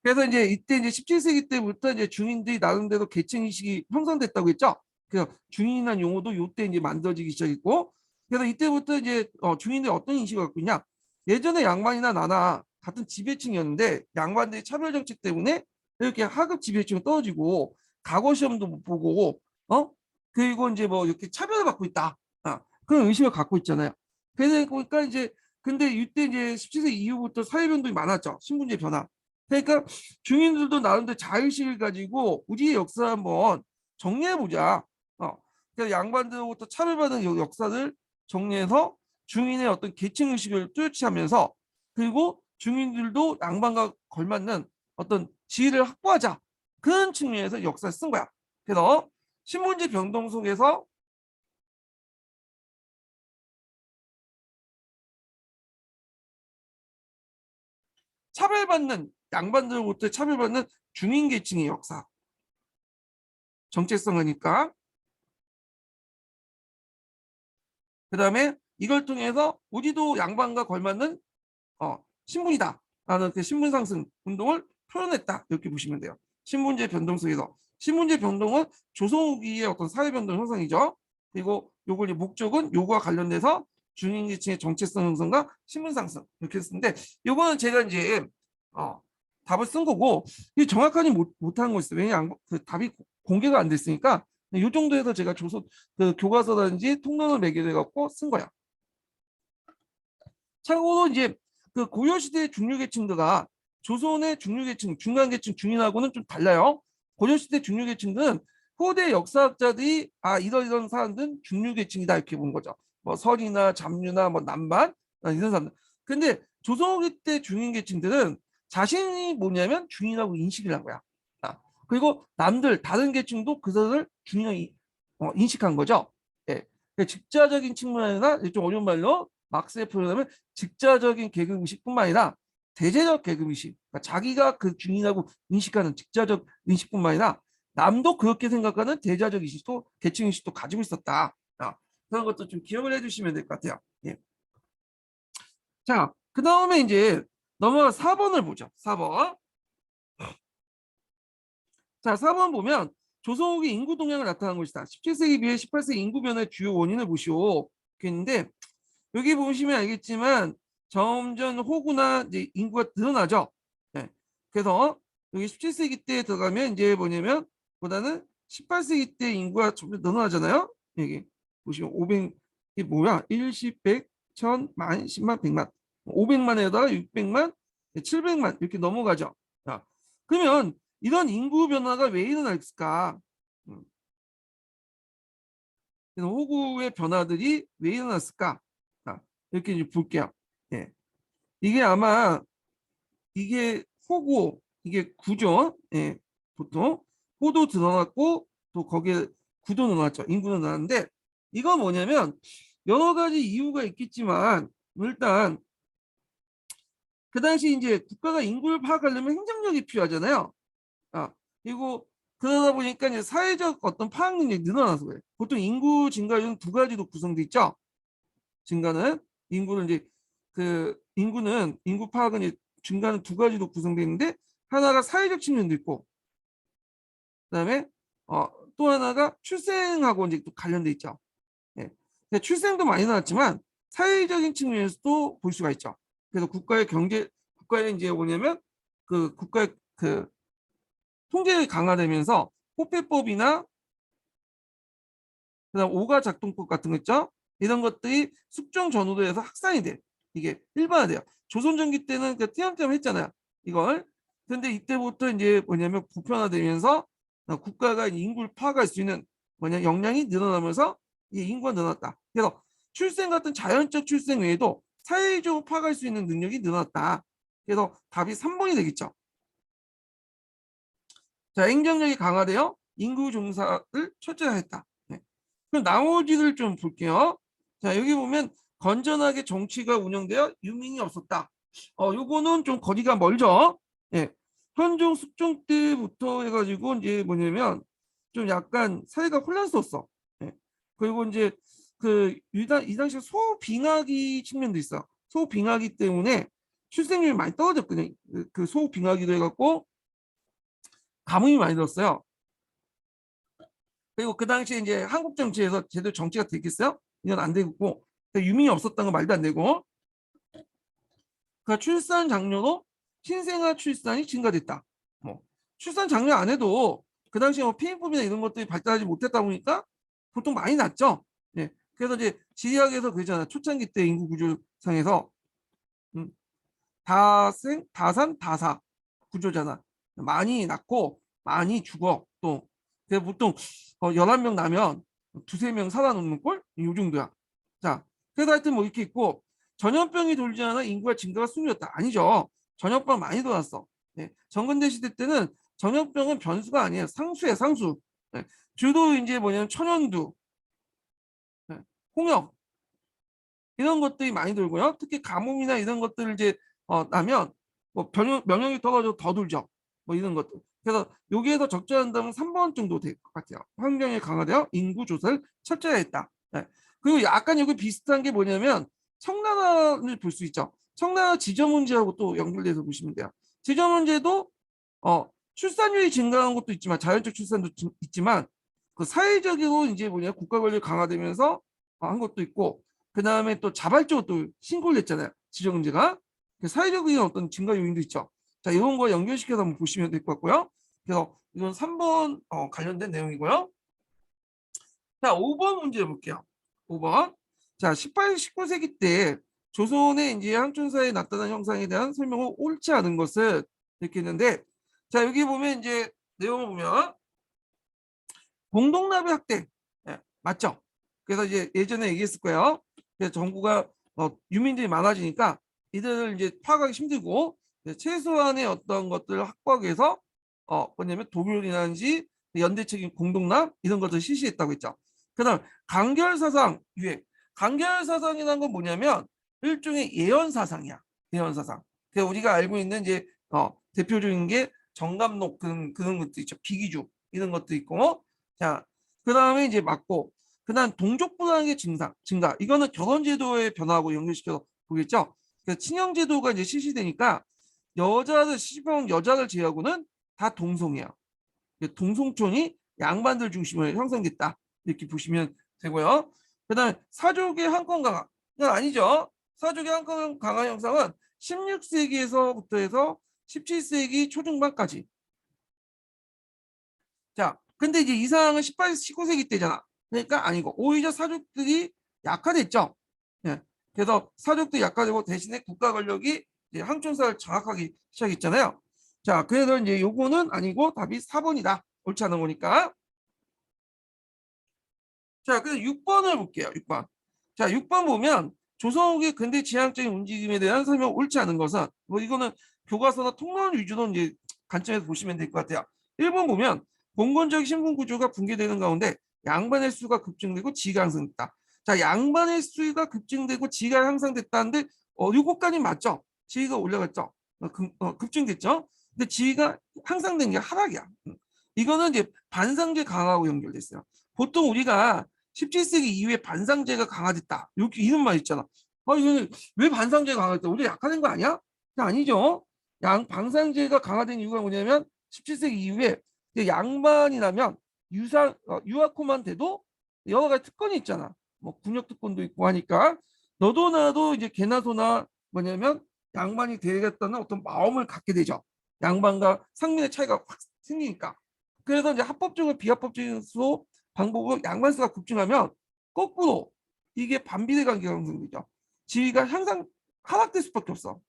그래서 이제 이때 이제 17세기 때부터 이제 중인들이 나름대로 계층 인식이 형성됐다고 했죠. 그래서 중인이라는 용어도 이때 이제 만들어지기 시작했고, 그래서 이때부터 이제 중인들이 어떤 인식을 갖고 있냐? 예전에 양반이나 나나 같은 지배층이었는데 양반들이 차별 정책 때문에 이렇게 하급 지배층이 떨어지고 과거 시험도 못 보고 그리고 이제 뭐 이렇게 차별을 받고 있다. 그런 의식을 갖고 있잖아요. 그래서 보니까 이제 근데 이때 이제 17세기 이후부터 사회 변동이 많았죠. 신분제 변화. 그러니까 중인들도 나름대로 자의식을 가지고 우리의 역사 한번 정리해보자. 그래서 양반들로부터 차별받은 역사를 정리해서 중인의 어떤 계층 의식을 뚜렷이하면서 그리고 중인들도 양반과 걸맞는 어떤 지위를 확보하자 그런 측면에서 역사를 쓴 거야. 그래서 신문지 변동 속에서 차별받는 양반들로부터 차별받는 중인 계층의 역사 정체성이니까 그 다음에 이걸 통해서 우리도 양반과 걸맞는 신분이다 라는 그 신분 상승 운동을 표현했다 이렇게 보시면 돼요. 신분제 변동 속에서 신분제 변동은 조선 후기의 어떤 사회 변동 형성이죠. 그리고 요걸 목적은 요거와 관련돼서 중인계층의 정체성 형성과 신분 상승 이렇게 했는데 요거는 제가 이제 답을 쓴 거고 이 정확하게 못하는 거 있어요. 왜냐하면 그 답이 공개가 안 됐으니까 이 정도에서 제가 조선 그 교과서라든지 통론을 매개해 갖고 쓴 거야. 참고로 이제 그 고려시대 중류계층들과 조선의 중류계층, 중간계층, 중인하고는 좀 달라요. 고려시대 중류계층들은 후대 역사학자들이 이런 사람들은 중류계층이다 이렇게 보는 거죠. 뭐 설이나 잡류나 뭐 남반 이런 사람들. 근데 조선후기 때 중인계층들은 자신이 뭐냐면 중인하고 인식을 한 거야. 그리고 남들 다른 계층도 그들을 중인하고 인식한 거죠. 예. 직자적인 측면이나 좀 어려운 말로 막스의 표현하면 직자적인 계급 의식뿐만 아니라 대제적 계급 의식, 그러니까 자기가 그 중인하고 인식하는 직자적 인식뿐만 아니라 남도 그렇게 생각하는 대자적 의식도 계층 의식도 가지고 있었다. 그런 것도 좀 기억을 해주시면 될 것 같아요. 예. 자, 그 다음에 이제 넘어가 4번을 보죠. 4번. 자, 4번 보면 조선 후기 인구 동향을 나타난 것이다. 17세기 비해 18세기 인구 변화의 주요 원인을 보시오. 했는데 여기 보시면 알겠지만 점점 호구나 이제 인구가 늘어나죠. 네. 그래서 여기 17세기 때 들어가면 이제 뭐냐면 보다는 18세기 때 인구가 점점 늘어나잖아요. 여기 보시면 500 이게 뭐야? 1, 10, 100, 1000, 만, 10만, 100만 500만에다가 600만, 700만 이렇게 넘어가죠. 자, 그러면 이런 인구 변화가 왜 일어났을까? 호구의 변화들이 왜 일어났을까? 이렇게 이제 볼게요. 예. 이게 아마 이게 호구 이게 구죠. 예. 보통 호도 드러났고 또 거기에 구도 늘어났죠. 인구는 늘어났는데 이건 뭐냐면 여러 가지 이유가 있겠지만 일단 그 당시 이제 국가가 인구를 파악하려면 행정력이 필요하잖아요. 그리고 그러다 보니까 이제 사회적 어떤 파악 능력이 늘어나서 그래요. 보통 인구 증가율은 두 가지로 구성돼 있죠. 증가는 인구는 이제 그 인구는 인구 파악은 이제 증가는 두 가지로 구성되어 있는데 하나가 사회적 측면도 있고 그다음에 또 하나가 출생하고 이제 또 관련돼 있죠. 예. 출생도 많이 나왔지만 사회적인 측면에서도 볼 수가 있죠. 그래서 국가의 이제 뭐냐면 그 국가의 그 통제가 강화되면서 호패법이나 그다음 오가 작동법 같은 거 있죠. 이런 것들이 숙종 전후로 해서 확산이 돼. 이게 일반화돼요. 조선 전기 때는 그 띄엄띄엄 했잖아요. 이걸. 근데 이때부터 이제 뭐냐면 보편화되면서 국가가 인구를 파악할 수 있는 뭐냐 역량이 늘어나면서 이 인구가 늘어났다. 그래서 출생 같은 자연적 출생 외에도 사회적으로 파악할 수 있는 능력이 늘어났다. 그래서 답이 3번이 되겠죠. 자, 행정력이 강화되어 인구 종사를 철저화했다. 네. 그럼 나머지를 좀 볼게요. 자, 여기 보면 건전하게 정치가 운영되어 유민이 없었다. 요거는 좀 거리가 멀죠. 예. 현종 숙종 때부터 해가지고 이제 뭐냐면 좀 약간 사회가 혼란스러웠어. 예. 그리고 이제 이 당시 소빙하기 측면도 있어. 소빙하기 때문에 출생률이 많이 떨어졌거든요. 그 소빙하기도 해갖고 가뭄이 많이 들었어요. 그리고 그 당시에 이제 한국 정치에서 제대로 정치가 되겠어요? 이건 안 되고 유민이 없었다는 건 말도 안 되고 그 출산 장려로 신생아 출산이 증가됐다. 뭐 출산 장려 안 해도 그 당시에 뭐 피임법이나 이런 것들이 발달하지 못했다 보니까 보통 많이 났죠. 예. 그래서 이제 지리학에서 그러잖아. 초창기 때 인구 구조상에서 음, 다생 다산 다사 구조잖아. 많이 낳고 많이 죽어 또. 그래서 보통 11명 나면 두세 명 살아남는 꼴? 이 정도야. 자, 그래서 하여튼 뭐 이렇게 있고, 전염병이 돌지 않아 인구가 증가가 숨겼다. 아니죠. 전염병 많이 돌았어. 네. 정근대 시대 때는 전염병은 변수가 아니에요. 상수야, 상수. 네. 주로 이제 뭐냐면 천연두, 네. 홍역, 이런 것들이 많이 돌고요. 특히 가뭄이나 이런 것들 이제 나면 뭐 면역이 떨어져 더 돌죠. 뭐 이런 것들. 그래서 여기에서 적절한다면 3번 정도 될 것 같아요. 환경에 강화되어 인구 조사를 철저히 했다. 네. 그리고 약간 여기 비슷한 게 뭐냐면 청나라를 볼 수 있죠. 청나라 지저 문제하고 또 연결돼서 보시면 돼요. 지저 문제도 출산율이 증가한 것도 있지만 자연적 출산도 있지만 그 사회적으로 이제 뭐냐 국가 권력이 강화되면서 한 것도 있고 그 다음에 또 자발적으로 또 신고를 했잖아요. 지적 문제가. 사회적인 어떤 증가 요인도 있죠. 자, 이런 거 연결시켜서 한번 보시면 될 것 같고요. 그래서 이건 3번 관련된 내용이고요. 자, 5번 문제 볼게요. 5번. 자, 18, 19세기 때 조선의 이제 항촌사에 나타난 형상에 대한 설명은 옳지 않은 것을 이렇게 했는데, 자, 여기 보면 이제 내용을 보면 공동납의 학대. 예, 맞죠? 그래서 이제 예전에 얘기했을 거예요. 그래서 정부가 유민들이 많아지니까 이들을 이제 파악하기 힘들고 최소한의 어떤 것들을 확보하기 위해서 뭐냐면 독일이라든지 연대적인 공동납 이런 것들을 실시했다고 했죠. 그다음 강결사상 유행. 강결사상이라는 건 뭐냐면 일종의 예언사상이야. 예언사상. 그 우리가 알고 있는 이제 대표적인 게 정감록 그런 것도 있죠. 비기주 이런 것도 있고 자, 그 다음에 이제 맞고, 그 다음 동족불안의 증가. 이거는 결혼제도의 변화하고 연결시켜서 보겠죠. 그 친형제도가 이제 실시되니까 여자를 시집온 여자를 제외하고는 다 동성이에요. 동성촌이 양반들 중심으로 형성됐다. 이렇게 보시면 되고요. 그 다음에 사족의 한권 강화. 이건 아니죠. 사족의 한권 강화 형상은 16세기에서부터 해서 17세기 초중반까지. 자, 근데 이제 이 상황은 18, 19세기 때잖아. 그러니까 아니고 오히려 사족들이 약화됐죠. 예. 그래서 사족들이 약화되고 대신에 국가 권력이 이제 항촌사를 장악하기 시작했잖아요. 자, 그래서 이제 요거는 아니고 답이 4번이다. 옳지 않은 거니까. 자, 그래서 6번을 볼게요. 6번. 자, 6번 보면 조선후기 근대 지향적인 움직임에 대한 설명 옳지 않은 것은 뭐 이거는 교과서나 통론 위주로 이제 관점에서 보시면 될 것 같아요. 1번 보면 봉건적 신분 구조가 붕괴되는 가운데 양반의 수가 급증되고 지위가 향상됐다. 자, 양반의 수가 급증되고 지위가 향상됐다는데 요거까지 맞죠? 지위가 올라갔죠? 급증됐죠? 근데 지위가 향상된 게 하락이야. 이거는 이제 반상제 강화하고 연결됐어요. 보통 우리가 17세기 이후에 반상제가 강화됐다. 이렇게 이런 말 있잖아. 이거는 왜 반상제가 강화됐다? 우리 약화된 거 아니야? 아니죠. 반상제가 강화된 이유가 뭐냐면 17세기 이후에 양반이라면 유학코만 돼도 여러 가지 특권이 있잖아. 뭐 군역 특권도 있고 하니까 너도 나도 이제 개나 소나 뭐냐면 양반이 되겠다는 어떤 마음을 갖게 되죠. 양반과 상민의 차이가 확 생기니까. 그래서 이제 합법적으로 비합법적인 수 방법으로 양반수가 급증하면 거꾸로 이게 반비례 관계가 형성되죠. 지위가 항상 하락될 수밖에 없어.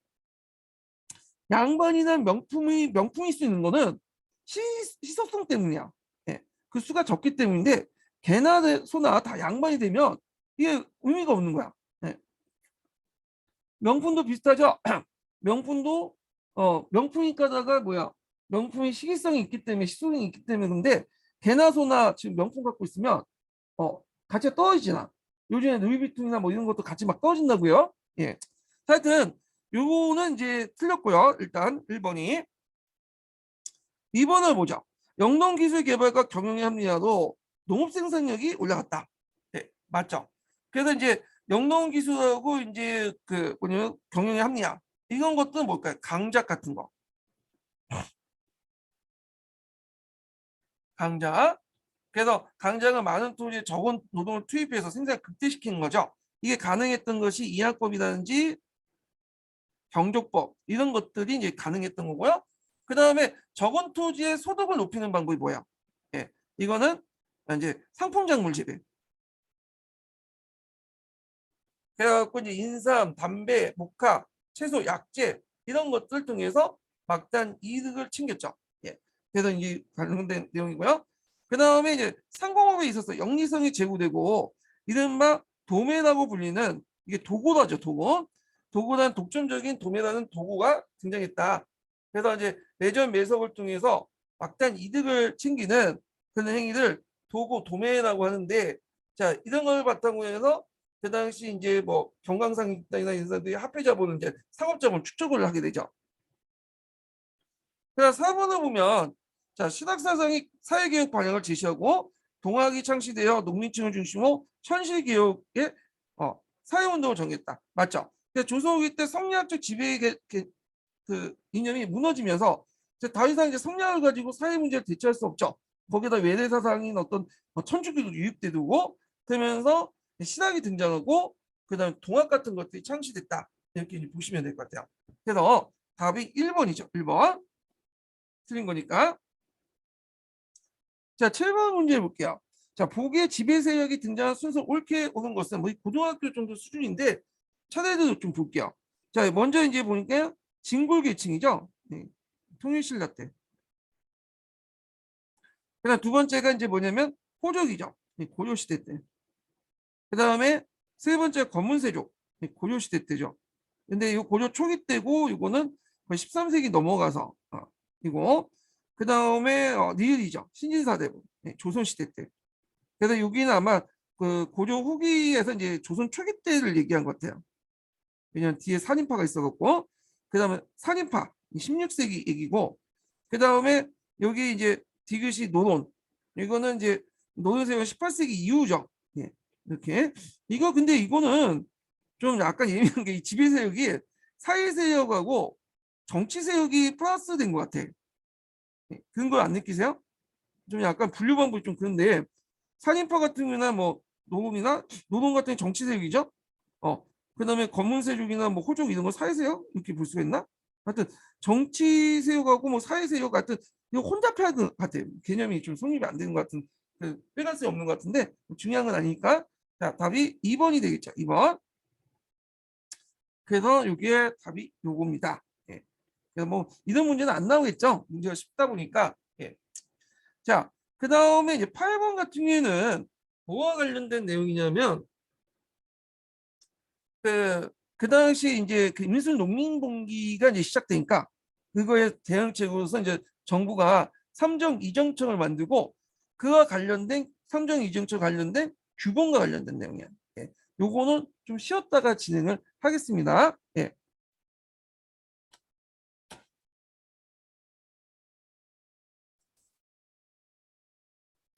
양반이나 명품이 수 있는 거는 희소성 때문이야. 예. 그 수가 적기 때문인데 개나 소나 다 양반이 되면 이게 의미가 없는 거야. 예. 명품도 비슷하죠. 명품도 명품이가다가 뭐야? 명품이 시기성이 있기 때문에 시소성이 있기 때문에 근데 개나 소나 지금 명품 갖고 있으면 가치가 떨어지잖아. 요즘에 루이비통이나 뭐 이런 것도 같이 막 떨어진다고요. 예. 하여튼 요거는 이제 틀렸고요. 일단 1번이. 2번을 보죠. 영농기술 개발과 경영의 합리화로 농업 생산력이 올라갔다. 네, 맞죠? 그래서 이제 영농기술하고 이제 그 뭐냐면 경영의 합리화 이런 것들은 뭘까요? 강작 같은 거. 강작. 그래서 강작은 많은 토지에 적은 노동을 투입해서 생산을 극대시키는 거죠. 이게 가능했던 것이 이학법이라든지 경족법 이런 것들이 이제 가능했던 거고요. 그 다음에 적은 토지의 소득을 높이는 방법이 뭐야? 예, 이거는 이제 상품작물 재배. 그래갖고 이제 인삼, 담배, 목화, 채소, 약재 이런 것들 통해서 막대한 이득을 챙겼죠. 예, 그래서 이제 관련된 내용이고요. 그다음에 이제 상공업에 있어서 영리성이 제고되고 이른바 도매라고 불리는 이게 도구다죠, 도구. 도구란 독점적인 도매라는 도구가 등장했다. 그래서 이제 매점 매석을 통해서 막대한 이득을 챙기는 그런 행위를 도구 도매라고 하는데, 자, 이런 걸 바탕으로 해서 그 당시 이제 뭐 경강상이나 이런 사람들이 합해자본을 이제 상업자본 축적을 하게 되죠. 그래서 4번을 보면, 자, 신학사상이 사회개혁 방향을 제시하고 동학이 창시되어 농민층을 중심으로 현실개혁의 사회운동을 정했다. 맞죠? 조선 후기 때 성리학적 지배의 그 이념이 무너지면서 이제 더 이상 이제 성리학을 가지고 사회 문제를 대처할 수 없죠. 거기다 외래 사상인 어떤 천주교도 유입되고 그러면서 신학이 등장하고 그다음에 동학 같은 것들이 창시됐다. 이렇게 보시면 될 것 같아요. 그래서 답이 1번이죠. 1번. 틀린 거니까. 자, 7번 문제 볼게요. 자, 복의 지배 세력이 등장한 순서 옳게 오는 것은 뭐 고등학교 정도 수준인데 차례도 좀 볼게요. 자, 먼저 이제 보니까 진골계층이죠. 네. 통일신라 때. 그다음 두 번째가 이제 뭐냐면 호족이죠. 네. 고려시대 때. 그다음에 세 번째 검문세족. 네. 고려시대 때죠. 근데 이 고려 초기 때고 이거는 거의 13세기 넘어가서 이거. 그다음에 니을이죠. 신진사대부. 네. 조선시대 때. 그래서 여기는 아마 그 고려 후기에서 이제 조선 초기 때를 얘기한 것 같아요. 왜냐면 뒤에 산인파가 있어갖고. 그다음에 산인파 16세기 얘기고. 그다음에 여기 이제 디귿이 노론. 이거는 이제 노론세가 18세기 이후죠. 예, 이렇게. 이거 근데 이거는 좀 약간 예민한 게 이 지배세력이 사회세력하고 정치세력이 플러스 된 것 같아. 예, 그런 걸 안 느끼세요? 좀 약간 분류 방법이 좀 그런데 산인파 같은 경우나 뭐 노론이나 노론 같은 정치세력이죠. 그다음에 검문세력이나 뭐 호족 이런 거 사회세력 이렇게 볼 수가 있나? 하여튼 정치세력하고 뭐 사회세력 같은 이거 혼잡할 것 같아요. 개념이 좀 성립이 안 되는 것 같은 그 일관성이 없는 것 같은데 중요한 건 아니니까. 자, 답이 2번이 되겠죠. 2번. 그래서 이게 답이 요겁니다. 예. 그래서 뭐 이런 문제는 안 나오겠죠. 문제가 쉽다 보니까. 예. 자, 그 다음에 이제 8번 같은 경우에는 뭐와 관련된 내용이냐면 그 당시 이제 그 임순 농민봉기가 이제 시작되니까 그거에 대응책으로서 이제 정부가 삼정 이정청을 만들고 그와 관련된 삼정 이정청 관련된 규범과 관련된 내용이야. 예. 요거는 좀 쉬었다가 진행을 하겠습니다. 예.